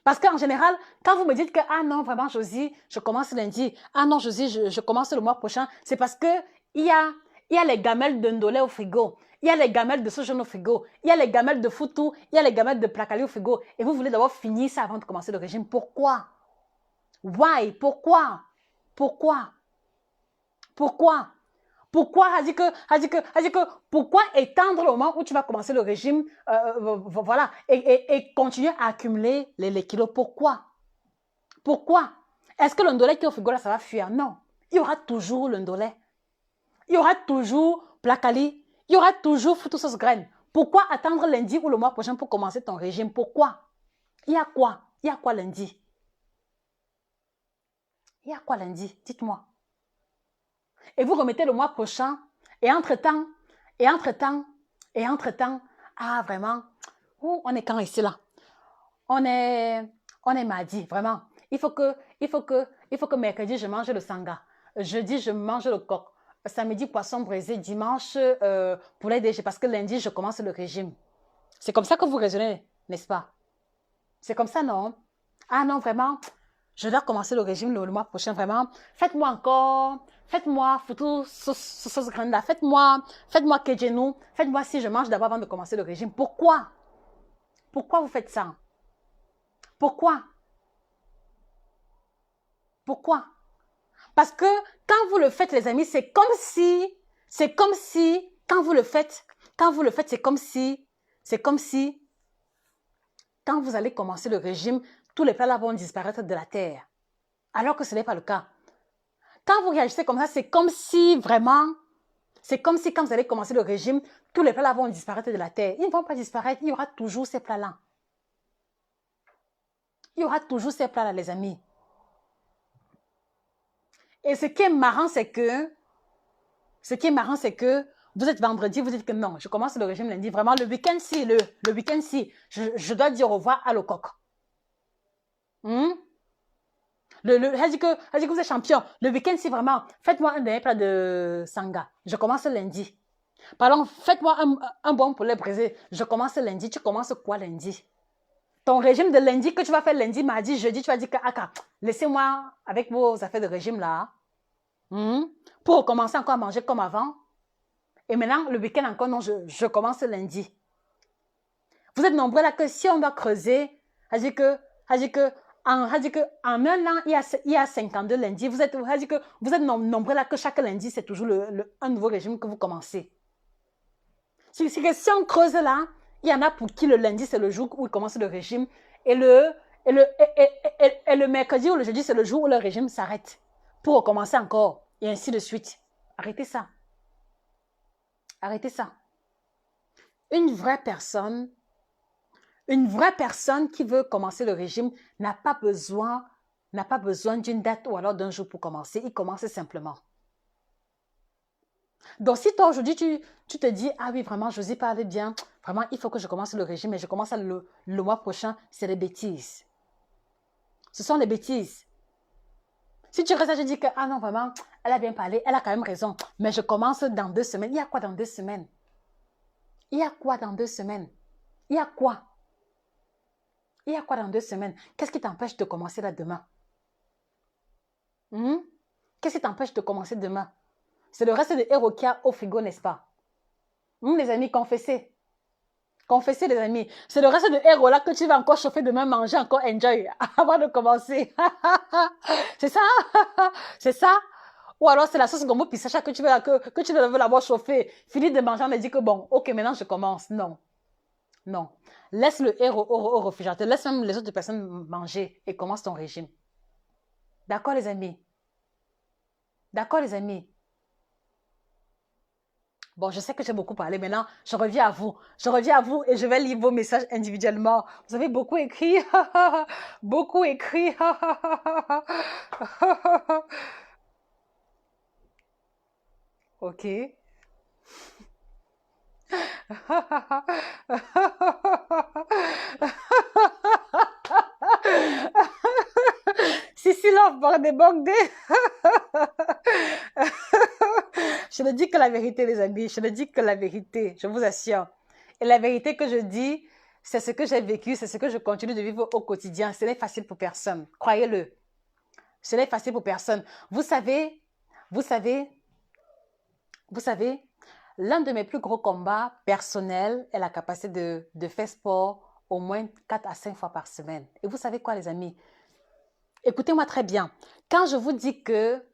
Parce qu'en général, quand vous me dites que « Ah non, vraiment, Josie, je commence lundi. Ah non, Josie, je commence le mois prochain. » C'est parce que il y a les gamelles de ndolé au frigo. Il y a les gamelles de sojourn au frigo. Il y a les gamelles de foutou. Il y a les gamelles de placali au frigo. Et vous voulez d'abord finir ça avant de commencer le régime. Pourquoi? Why? Pourquoi? Pourquoi? Pourquoi? Pourquoi pourquoi étendre le moment où tu vas commencer le régime, voilà, et continuer à accumuler les kilos? Pourquoi? Pourquoi? Est-ce que le ndolé qui est au frigo là, ça va fuir? Non. Il y aura toujours le ndolé. Il y aura toujours placali. Il y aura toujours foutu sauce graine. Pourquoi attendre lundi ou le mois prochain pour commencer ton régime? Pourquoi? Il y a quoi? Il y a quoi lundi? Il y a quoi lundi? Dites-moi. Et vous remettez le mois prochain. Et entre-temps, ah vraiment, on est quand ici là? On est mardi, vraiment. Il faut que mercredi, je mange le sanga. Jeudi, je mange le coq. Samedi, poisson braisé. Dimanche, poulet DG. Parce que lundi, je commence le régime. C'est comme ça que vous raisonnez, n'est-ce pas? C'est comme ça, non? Ah non, vraiment, je dois commencer le régime le mois prochain, vraiment. Faites-moi encore, faites-moi foutu sauce grande, faites-moi kejenou, faites-moi si je mange d'abord avant de commencer le régime. Pourquoi? Pourquoi vous faites ça? Pourquoi? Pourquoi? Parce que quand vous le faites, les amis, c'est comme si, quand vous le faites, c'est comme si, quand vous allez commencer le régime, tous les plats là vont disparaître de la terre. Alors que ce n'est pas le cas. Quand vous réagissez comme ça, c'est comme si vraiment, c'est comme si quand vous allez commencer le régime, tous les plats là vont disparaître de la terre. Ils ne vont pas disparaître, il y aura toujours ces plats là. Il y aura toujours ces plats là, les amis. Et ce qui est marrant, c'est que vous êtes vendredi, vous dites que non, je commence le régime lundi. Vraiment, le week-end, si, le week-end, si, je dois dire au revoir à le coq. Elle dit que vous êtes champion. Le week-end, si vraiment, faites-moi un dernier plat de sanga. Je commence lundi. Pardon, faites-moi un bon poulet braisé. Je commence lundi. Tu commences quoi lundi? Ton régime de lundi que tu vas faire lundi, mardi, jeudi, tu vas dire que, laissez-moi avec vos affaires de régime là. Pour recommencer encore à manger comme avant. Et maintenant, le week-end encore, non, je commence lundi. Vous êtes nombreux là que si on doit creuser, elle dit que en un an, il y a 52 lundis. Vous êtes nombreux là que chaque lundi, c'est toujours un nouveau régime que vous commencez. Si on creuse là, il y en a pour qui le lundi, c'est le jour où ils commencent le régime. Et le mercredi ou le jeudi, c'est le jour où le régime s'arrête. Pour recommencer encore. Et ainsi de suite. Arrêtez ça. Arrêtez ça. Une vraie personne qui veut commencer le régime n'a pas besoin d'une date ou alors d'un jour pour commencer. Il commence simplement. Donc, si toi, aujourd'hui, tu te dis, ah oui, vraiment, Josie parle bien, vraiment, il faut que je commence le régime et je commence le mois prochain, c'est des bêtises. Ce sont des bêtises. Si tu restes là, je dis que, ah non, vraiment, elle a bien parlé, elle a quand même raison, mais je commence dans 2 semaines. Il y a quoi dans 2 semaines? Il y a quoi dans 2 semaines? Il y a quoi? Il y a quoi dans 2 semaines? Qu'est-ce qui t'empêche de commencer là demain? Qu'est-ce qui t'empêche de commencer demain? C'est le reste de héros qu'il y a au frigo, n'est-ce pas? Les amis, confessez. Confessez, les amis. C'est le reste de héros là que tu vas encore chauffer demain, manger, encore enjoy avant de commencer. C'est ça? C'est ça? Ou alors c'est la sauce gombo pistache que tu veux l'avoir chauffée. Fini de manger, on me dit que bon, ok, maintenant je commence. Non. Non. Laisse le héros au réfrigérateur. Laisse même les autres personnes manger et commence ton régime. D'accord, les amis? D'accord, les amis? Bon, je sais que j'ai beaucoup parlé. Maintenant, je reviens à vous. Je reviens à vous et je vais lire vos messages individuellement. Vous avez beaucoup écrit. Beaucoup écrit. Ok. Si, love, bordé, bordé. Je ne dis que la vérité, les amis. Je ne dis que la vérité, je vous assure. Et la vérité que je dis, c'est ce que j'ai vécu, c'est ce que je continue de vivre au quotidien. Ce n'est facile pour personne. Croyez-le. Ce n'est facile pour personne. Vous savez, l'un de mes plus gros combats personnels est la capacité de faire sport au moins 4 à 5 fois par semaine. Et vous savez quoi, les amis? Écoutez-moi très bien. Quand je vous dis que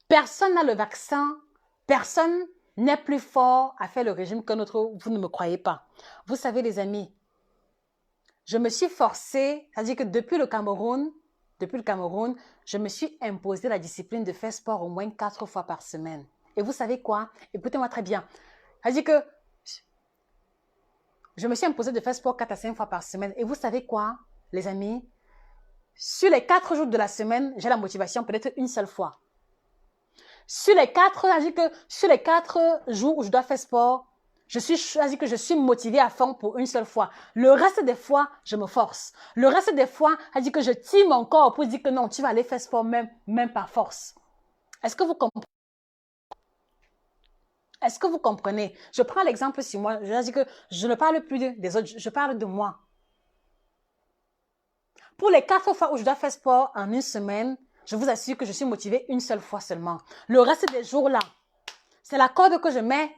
personne n'a le vaccin, personne n'est plus fort à faire le régime qu'un autre, vous ne me croyez pas. Vous savez, les amis, je me suis forcée, c'est-à-dire que depuis le Cameroun, je me suis imposé la discipline de faire sport au moins 4 fois par semaine. Et vous savez quoi? Écoutez-moi très bien. C'est-à-dire que je me suis imposé de faire sport 4 à 5 fois par semaine. Et vous savez quoi, les amis? Sur les 4 jours de la semaine, j'ai la motivation peut-être une seule fois. Sur les 4 jours où je dois faire sport, je suis motivée à fond pour une seule fois. Le reste des fois, je me force. Le reste des fois, que je tire mon corps pour dire que non, tu vas aller faire sport même par force. Est-ce que vous comprenez? Est-ce que vous comprenez? Je prends l'exemple sur moi. Je dis que je ne parle plus des autres, je parle de moi. Pour les 4 fois où je dois faire sport en une semaine, je vous assure que je suis motivée une seule fois seulement. Le reste des jours-là, c'est la corde que je mets.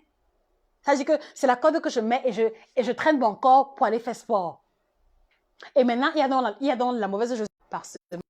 Ça veut dire que c'est la corde que je mets et je traîne mon corps pour aller faire sport. Et maintenant, il y a donc la mauvaise chose par semaine.